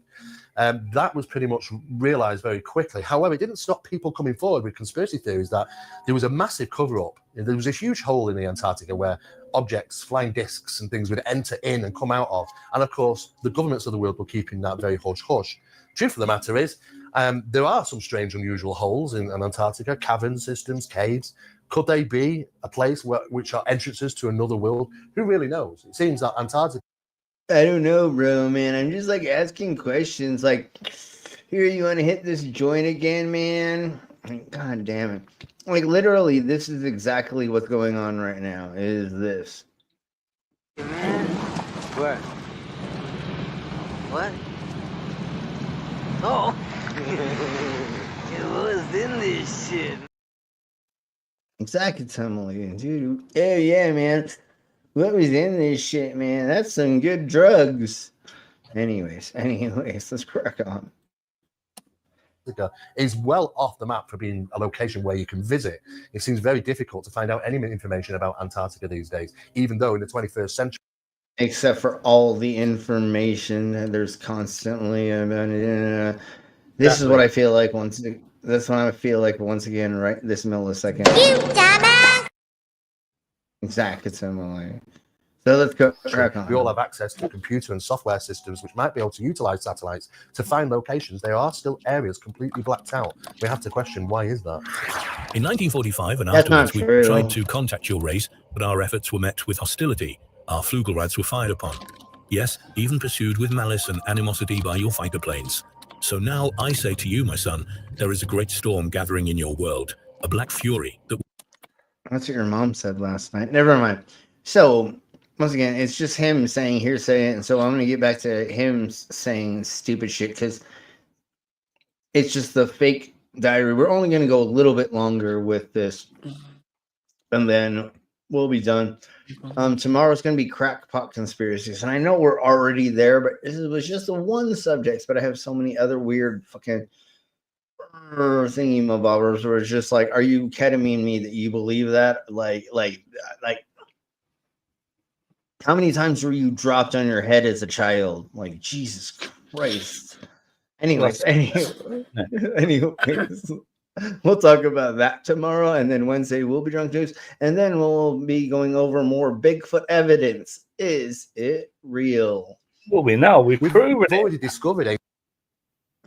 That was pretty much realized very quickly. However, it didn't stop people coming forward with conspiracy theories that there was a massive cover-up. There was a huge hole in the Antarctica where objects, flying discs and things would enter in and come out of. And of course, the governments of the world were keeping that very hush-hush. Truth of the matter is, there are some strange, unusual holes in Antarctica, cavern systems, caves. Could they be a place which are entrances to another world? Who really knows? It seems that Antarctica... I don't know, bro, man. I'm just like asking questions. Like, here, you want to hit this joint again, man? God damn it. Like, literally, this is exactly what's going on right now, is this. What? What? Oh! What's in this shit? Exactly, dude. Yeah, man. What was in this shit, man? That's some good drugs. Anyways, let's crack on. Is well off the map for being a location where you can visit. It seems very difficult to find out any information about Antarctica these days, even though in the 21st century. Except for all the information that there's constantly about it. This is what I feel like once again, right this millisecond. You dumbass! Exactly, similar. So let's go crack on. We all have access to computer and software systems which might be able to utilize satellites to find locations. There are still areas completely blacked out. We have to question, why is that? In 1945 and That's not afterwards, we true. tried to contact your race, but our efforts were met with hostility. Our Flugelrads were fired upon. Yes, even pursued with malice and animosity by your fighter planes. So now I say to you, my son, there is a great storm gathering in your world, a black fury that... That's what your mom said last night. Never mind. So, once again, it's just him saying hearsay, and so I'm going to get back to him saying stupid shit, because it's just the fake diary. We're only going to go a little bit longer with this, and then we'll be done. Tomorrow's going to be crackpot conspiracies, and I know we're already there, but this was just the one subject, but I have so many other weird fucking thingy mabobbers where it's just like, are you kidding me that you believe that? Like how many times were you dropped on your head as a child? Like, Jesus Christ. Anyways, we'll talk about that tomorrow, and then Wednesday we'll be drunk news, and then we'll be going over more Bigfoot evidence. Is it real? Well, we know we've proven it. Already discovered it.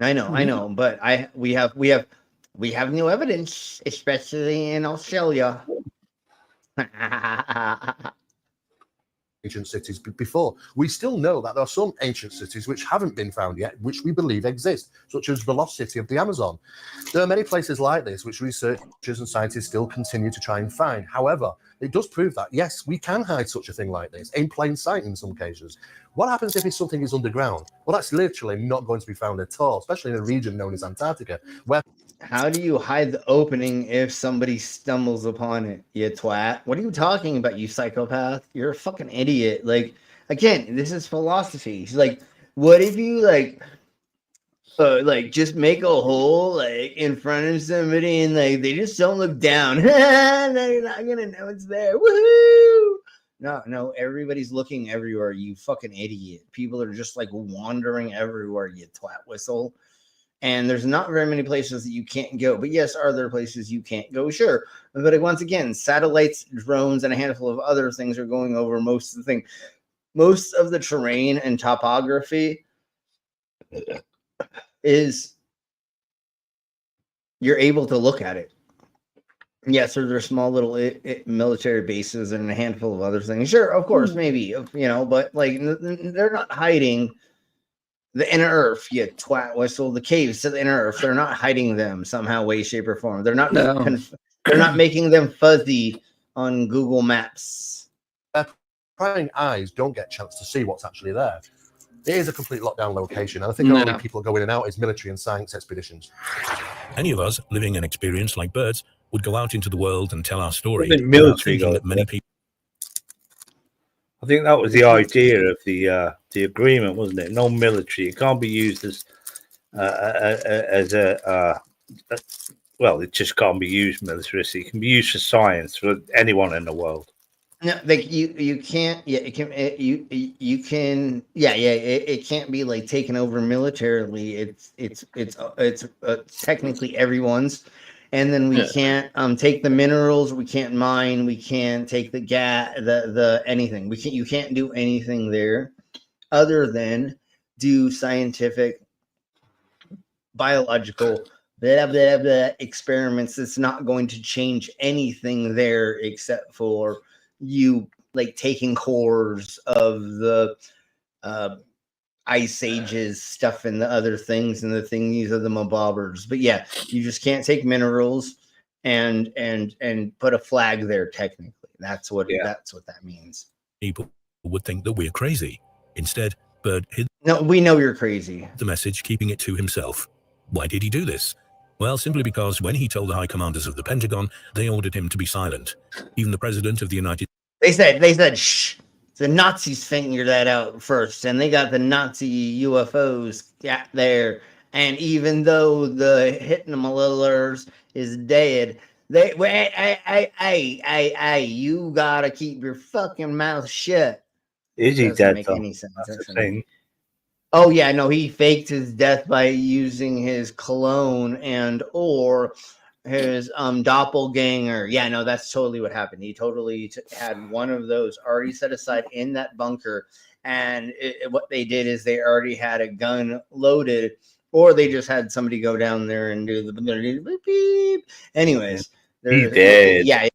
I know, but we have new evidence, especially in Australia. Ancient cities before. We still know that there are some ancient cities which haven't been found yet, which we believe exist, such as the lost city of the Amazon. There are many places like this which researchers and scientists still continue to try and find. However, it does prove that, yes, we can hide such a thing like this in plain sight in some cases. What happens if something is underground? Well, that's literally not going to be found at all, especially in a region known as Antarctica, where... How do you hide the opening if somebody stumbles upon it, you twat? What are you talking about, you psychopath? You're a fucking idiot. Like, again, this is philosophy. Like, what if you, just make a hole, in front of somebody and, they just don't look down? They're not gonna know it's there. Woohoo! No, everybody's looking everywhere, you fucking idiot. People are just, wandering everywhere, you twat whistle. And there's not very many places that you can't go. But yes, are there places you can't go? Sure. But once again, satellites, drones, and a handful of other things are going over most of the thing. Most of the terrain and topography is you're able to look at it. Yes, there are small little military bases and a handful of other things. Sure, of course, maybe, but they're not hiding the inner earth, you twat whistle. The caves to the inner earth, they're not hiding them somehow, way, shape, or form. They're not. They're not making them fuzzy on Google Maps. Prying eyes don't get a chance to see what's actually there. It is a complete lockdown location, and I think only people go in and out is military and science expeditions. Any of us living an experience like birds would go out into the world and tell our story. Military That many people. I think that was the idea of the agreement, wasn't it? No military. It can't be used as well. It just can't be used militarily. It can be used for science for anyone in the world. No, you can't. Yeah, it can. You can. Yeah. It can't be taken over militarily. It's technically everyone's. And then we can't take the minerals. We can't mine. We can't take the gas. The anything. You can't do anything there, other than do scientific, biological, blah blah blah experiments. It's not going to change anything there except for you taking cores of the ice ages stuff and the other things and the thingies of the mabobbers. But yeah, you just can't take minerals and put a flag there. Technically, that's what that means. People would think that we're crazy. Instead, Bird hid. No, we know you're crazy. The message, keeping it to himself. Why did he do this? Well, simply because when he told the high commanders of the Pentagon, they ordered him to be silent. Even the president of the United They said shh. The Nazis figured that out first, and they got the Nazi UFOs there. And even though the Hitler's is dead, hey, you gotta keep your fucking mouth shut. Is he dead? Make any sense. Oh yeah, no, he faked his death by using his cologne and or doppelganger. Yeah, no, that's totally what happened. He totally had one of those already set aside in that bunker, and what they did is they already had a gun loaded, or they just had somebody go down there and do the beep, beep. Anyways, he dead. Yeah,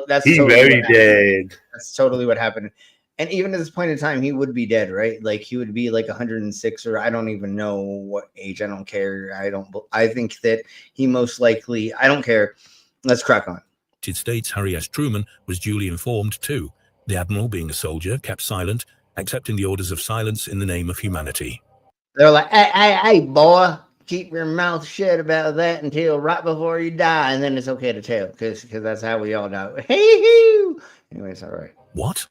that's he totally very dead. That's totally what happened. And even at this point in time, he would be dead, right? Like he would be like 106, or I don't even know what age. I don't care. I think that he most likely. I don't care. Let's crack on. United States Harry S. Truman was duly informed too. The admiral, being a soldier, kept silent, accepting the orders of silence in the name of humanity. They're like, hey, boy, keep your mouth shut about that until right before you die, and then it's okay to tell, because that's how we all die. Hey, anyways, all right. What?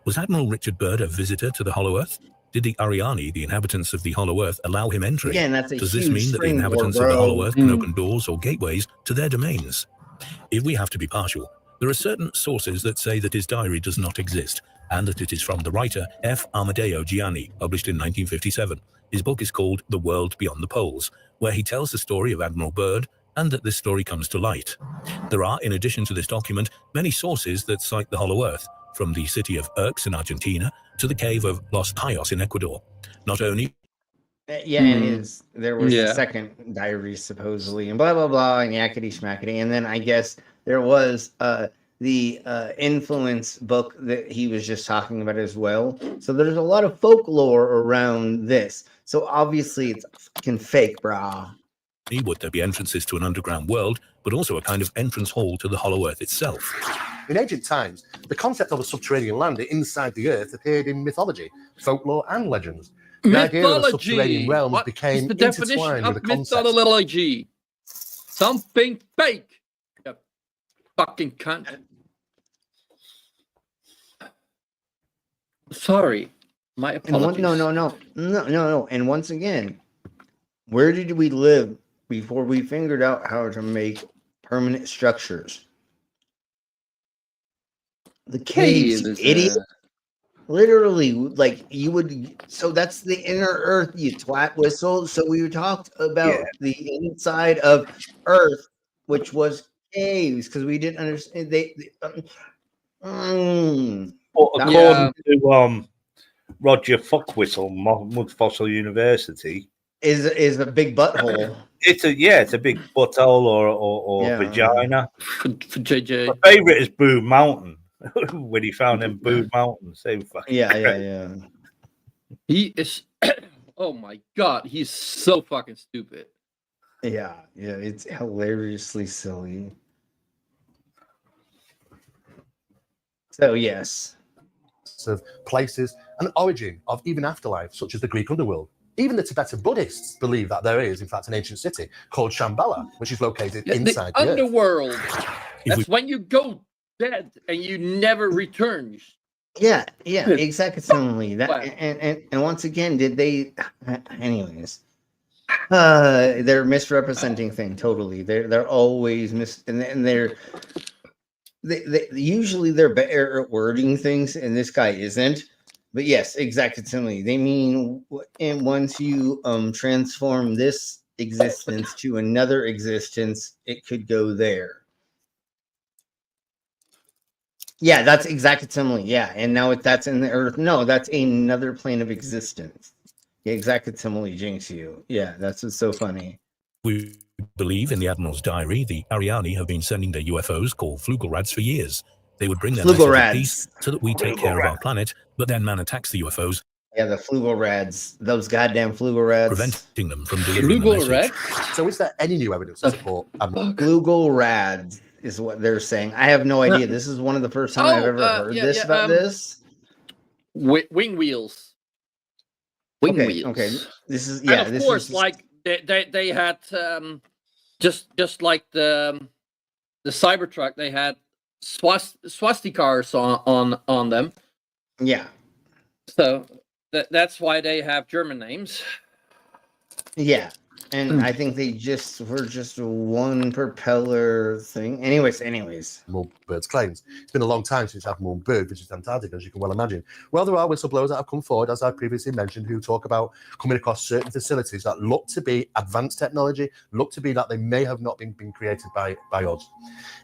Was Admiral Richard Byrd a visitor to the Hollow Earth? Did the Ariani, the inhabitants of the Hollow Earth, allow him entry? Again, that's a Does this huge mean that the inhabitants of the Hollow Earth can open doors or gateways to their domains? If we have to be partial, there are certain sources that say that his diary does not exist, and that it is from the writer F. Amadeo Gianni, published in 1957. His book is called The World Beyond the Poles, where he tells the story of Admiral Byrd, and that this story comes to light. There are, in addition to this document, many sources that cite the Hollow Earth, from the city of Urx in Argentina to the cave of Los Cayos in Ecuador. Not only... Yeah, there was a second diary, supposedly, and blah, blah, blah, and yakety schmackety. And then I guess there was the influence book that he was just talking about as well. So there's a lot of folklore around this. So obviously it's fucking fake, brah. Would there be entrances to an underground world, but also a kind of entrance hall to the Hollow Earth itself? In ancient times, the concept of a subterranean land inside the Earth appeared in mythology, folklore, and legends. The idea of a subterranean realm became intertwined with the concept. Mythology. Something fake. You fucking cunt. Sorry, my apologies. No. And once again, where did we live before we figured out how to make permanent structures? The caves, you idiot. Literally, like you would. So that's the inner Earth, you twat whistle. So we talked about the inside of Earth, which was caves, because we didn't understand. According to Roger Fuckwhistle, Mud Fossil University, is a big butthole. It's a big butthole or vagina. For JJ, my favorite is Boo Mountain. When he found them Boo Mountains, they were fucking yeah. He is. Oh my god, he's so fucking stupid. Yeah, it's hilariously silly. So yes, of places and origin of even afterlife, such as the Greek underworld. Even the Tibetan Buddhists believe that there is, in fact, an ancient city called Shambhala, which is located inside the underworld. Earth. That's when you go dead and you never return. Yeah, exactly. That and once again, did they? Anyways, they're misrepresenting things totally. They're always and they're usually they're better at wording things, and this guy isn't. But yes, exactly. They mean, and once you transform this existence to another existence, it could go there. Yeah, that's exactly. Yeah, and now that's in the Earth. No, that's another plane of existence. Yeah, exactly. Jinx you. Yeah, that's what's so funny. We believe in the Admiral's diary, the Ariani have been sending their UFOs called Flugelrads for years. They would bring their message of peace so that we take care of our planet, but then man attacks the UFOs. Yeah, the Flugelrads, those goddamn Flugelrads, preventing them from delivering the message. So, is there any new evidence to support Flugelrads? Is what they're saying. I have no idea. This is one of the first time I've ever heard this. Wing wheels. Wing wheels. Okay. This is And of course, like they had just like the Cybertruck, they had swastikas on them. Yeah. So that's why they have German names. Yeah. And I think they just were just one propeller thing. Anyways. Admiral Byrd's claims. It's been a long time since Admiral Byrd visited Antarctica, as you can well imagine. Well, there are whistleblowers that have come forward, as I previously mentioned, who talk about coming across certain facilities that look to be advanced technology, look to be that they may have not been created by us.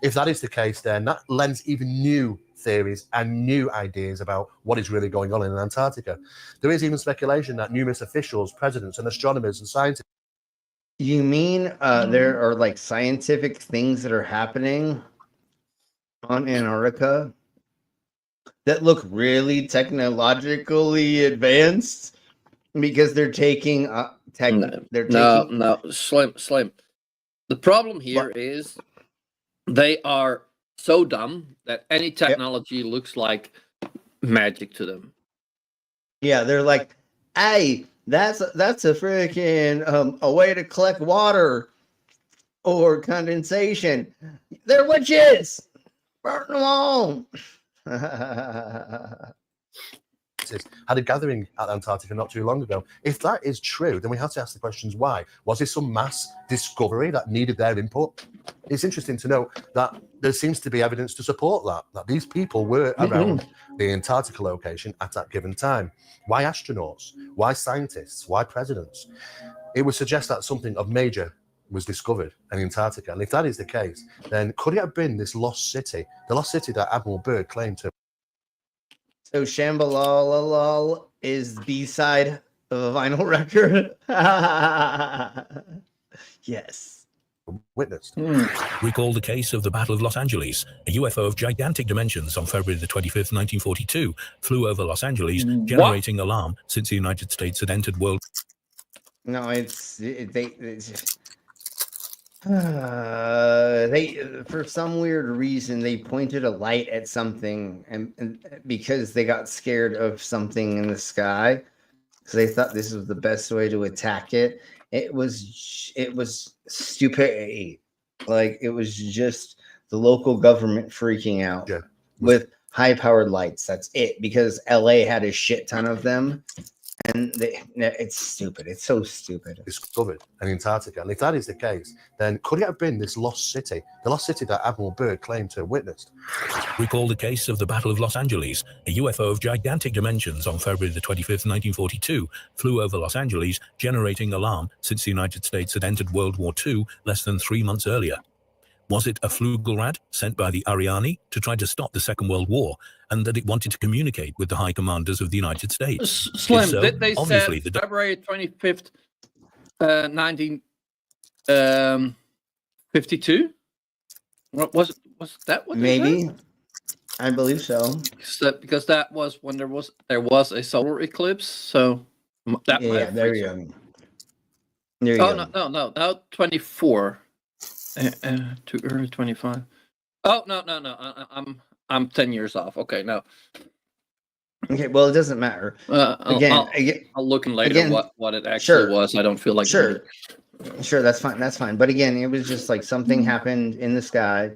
If that is the case, then that lends even new theories and new ideas about what is really going on in Antarctica. There is even speculation that numerous officials, presidents, and astronomers and scientists. You mean there are like scientific things that are happening on Antarctica that look really technologically advanced because they're taking No, Slim. The problem here is they are so dumb that any technology looks like magic to them. Yeah, they're like, hey, that's a freaking a way to collect water or condensation. They're witches. Burn them all. Had a gathering at Antarctica not too long ago. If that is true, then we have to ask the questions why. Was this some mass discovery that needed their input? It's interesting to know that there seems to be evidence to support that these people were around the Antarctica location at that given time. Why astronauts? Why scientists? Why presidents? It would suggest that something of major was discovered in Antarctica. And if that is the case, then could it have been this lost city, the lost city that Admiral Byrd claimed to? So Shambalalal is the B-side of a vinyl record. Yes. Witnessed. Recall the case of the Battle of Los Angeles. A UFO of gigantic dimensions on February the 25th, 1942, flew over Los Angeles, generating alarm since the United States had entered world. No, they for some weird reason they pointed a light at something and because they got scared of something in the sky, because they thought this was the best way to attack it. It was stupidity. Like, it was just the local government freaking out with high-powered lights. That's it, because LA had a shit ton of them. And it's stupid. It's so stupid. Discovered in Antarctica. And if that is the case, then could it have been this lost city, the lost city that Admiral Byrd claimed to have witnessed? Recall the case of the Battle of Los Angeles. A UFO of gigantic dimensions on February the 25th, 1942, flew over Los Angeles, generating alarm since the United States had entered World War II less than 3 months earlier. Was it a Flugelrad sent by the Ariani to try to stop the Second World War, and that it wanted to communicate with the high commanders of the United States? Slim, so, did they say February 25th, 1952? What was that? What maybe, I believe so. Because that was when there was a solar eclipse. So that there you go. There you go. No, now 24. Too early, 25. Oh no! I'm 10 years off. Okay, no. Okay, well, it doesn't matter. I'll look in later what it actually was. I don't feel like sure, that's fine. But again, it was just like something happened in the sky,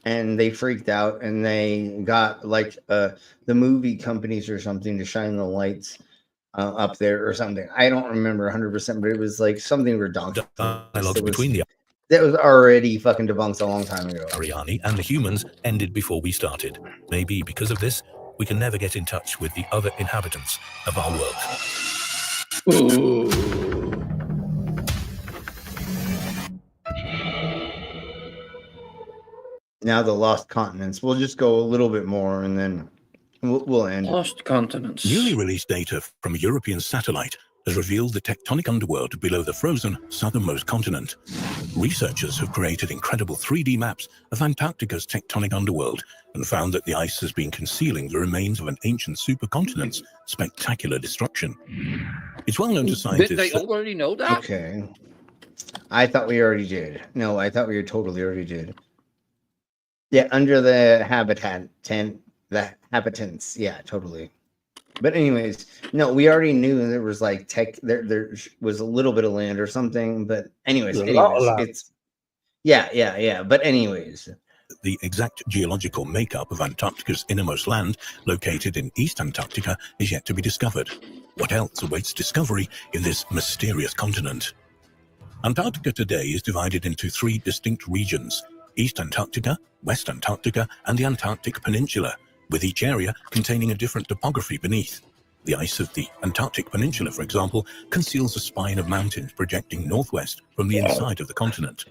and they freaked out, and they got like the movie companies or something to shine the lights up there or something. I don't remember 100%, but it was like something redundant. Dialogue between the that was already fucking debunked a long time ago. Ariani and the humans ended before we started. Maybe because of this, we can never get in touch with the other inhabitants of our world. Ooh. Now the lost continents. We'll just go a little bit more and then we'll end. Lost continents. Newly released data from a European satellite has revealed the tectonic underworld below the frozen southernmost continent. Researchers have created incredible 3D maps of Antarctica's tectonic underworld and found that the ice has been concealing the remains of an ancient supercontinent's spectacular destruction. It's well known to scientists. Did they already know that? Okay. I thought we already did. No, I thought we totally already did. Yeah, under the habitants. Yeah, totally. But anyways, no, we already knew there was like there was a little bit of land or something. But anyways, it's yeah. But anyways, the exact geological makeup of Antarctica's innermost land, located in East Antarctica, is yet to be discovered. What else awaits discovery in this mysterious continent? Antarctica today is divided into 3 distinct regions: East Antarctica, West Antarctica, and the Antarctic Peninsula, with each area containing a different topography beneath. The ice of the Antarctic Peninsula, for example, conceals a spine of mountains projecting northwest from the inside of the continent.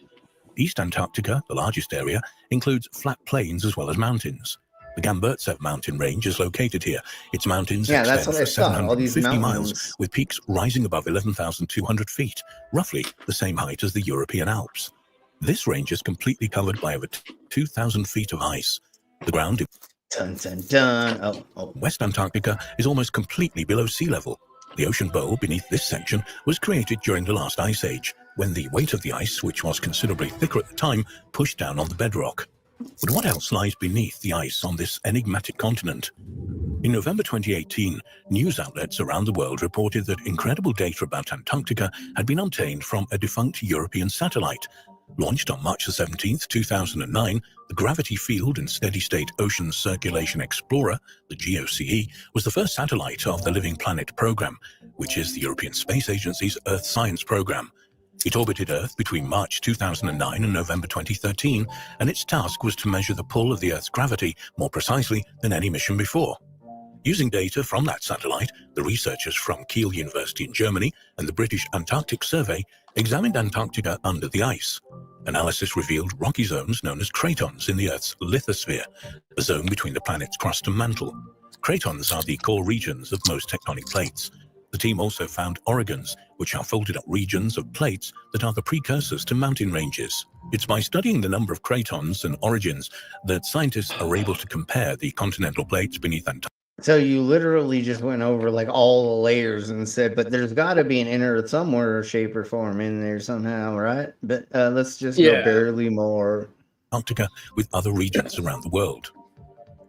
East Antarctica, the largest area, includes flat plains as well as mountains. The Gamburtsev mountain range is located here. Its mountains extend for 750 miles, with peaks rising above 11,200 feet, roughly the same height as the European Alps. This range is completely covered by over 2,000 feet of ice. The ground West Antarctica is almost completely below sea level. The ocean bowl beneath this section was created during the last ice age, when the weight of the ice, which was considerably thicker at the time, pushed down on the bedrock. But what else lies beneath the ice on this enigmatic continent? In November 2018, news outlets around the world reported that incredible data about Antarctica had been obtained from a defunct European satellite. Launched on March 17, 2009, the Gravity Field and Steady-State Ocean Circulation Explorer, the GOCE, was the first satellite of the Living Planet program, which is the European Space Agency's Earth Science program. It orbited Earth between March 2009 and November 2013, and its task was to measure the pull of the Earth's gravity more precisely than any mission before. Using data from that satellite, the researchers from Kiel University in Germany and the British Antarctic Survey examined Antarctica under the ice. Analysis revealed rocky zones known as cratons in the Earth's lithosphere, the zone between the planet's crust and mantle. Cratons are the core regions of most tectonic plates. The team also found orogons, which are folded up regions of plates that are the precursors to mountain ranges. It's by studying the number of cratons and orogons that scientists are able to compare the continental plates beneath Antarctica. So you literally just went over like all the layers and said, but there's got to be an inner somewhere, shape, or form in there somehow, right? But let's just go barely more. Antarctica with other regions around the world.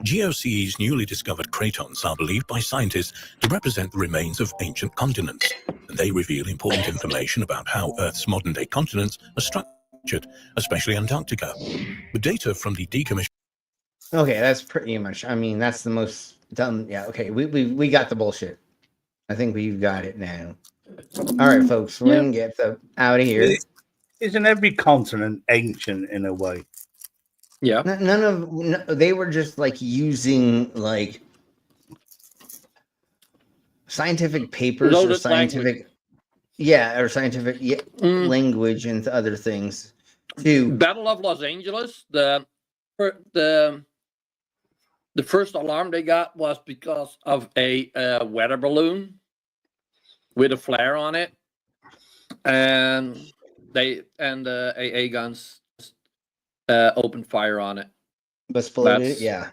GOCE's newly discovered cratons are believed by scientists to represent the remains of ancient continents, and they reveal important information about how Earth's modern-day continents are structured, especially Antarctica. The data from the decommissioned... Okay, that's pretty much, I mean, that's the most dumb, yeah, okay, we got the bullshit. I think we've got it now. All right, folks, we're going to get out of here. Isn't every continent ancient in a way? Yeah. They were just like using like scientific papers or scientific language and other things to Battle of Los Angeles. The first alarm they got was because of a weather balloon with a flare on it, and AA guns opened fire on it. Exploded, yeah.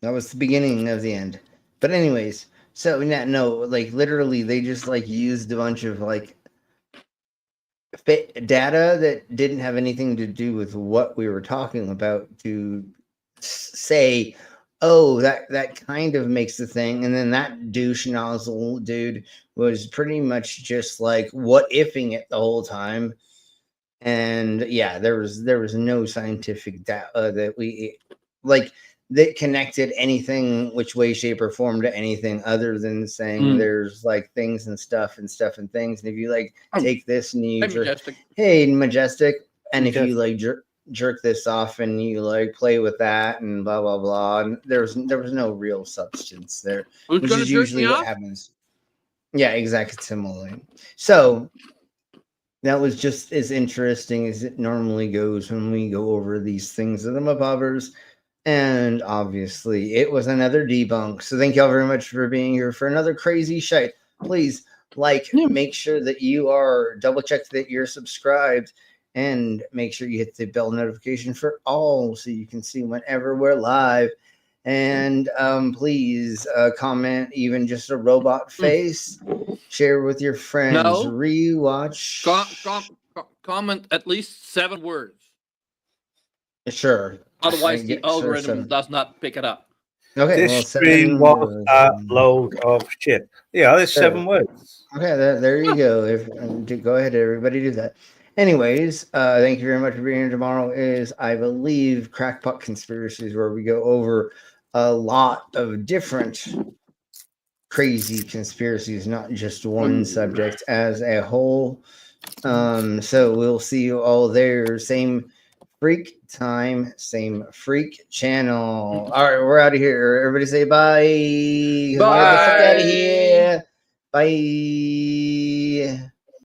That was the beginning of the end. But anyways, so like literally they just like used a bunch of like data that didn't have anything to do with what we were talking about to say, oh, that kind of makes the thing. And then that douche nozzle dude was pretty much just like what ifing it the whole time. And yeah, there was no scientific data that we like that connected anything which way, shape, or form to anything other than saying there's like things and stuff and things. And if you like take this and you hey Majestic, and if you like jerk this off and you like play with that and blah blah blah, and there was no real substance there, which is usually what happens. Yeah, exactly, similarly. So that was just as interesting as it normally goes when we go over these things of the Mabobbers. And obviously, it was another debunk. So thank y'all very much for being here for another crazy shite. Please, make sure that you are double-check that you're subscribed. And make sure you hit the bell notification for all so you can see whenever we're live. And please comment even just a robot face. Share with your friends. No. Rewatch. Comment at least 7 words. Sure. Otherwise, the algorithm does not pick it up. Okay. This stream was a load of shit. Yeah, there's 7 words. Okay, there you go. Go ahead, everybody, do that. Anyways, thank you very much for being here. Tomorrow is, I believe, Crackpot Conspiracies, where we go over a lot of different crazy conspiracies, not just one subject as a whole. So we'll see you all there. Same freak time, same freak channel. All right, we're out of here. Everybody say bye. Bye. Get the fuck out of here. Bye.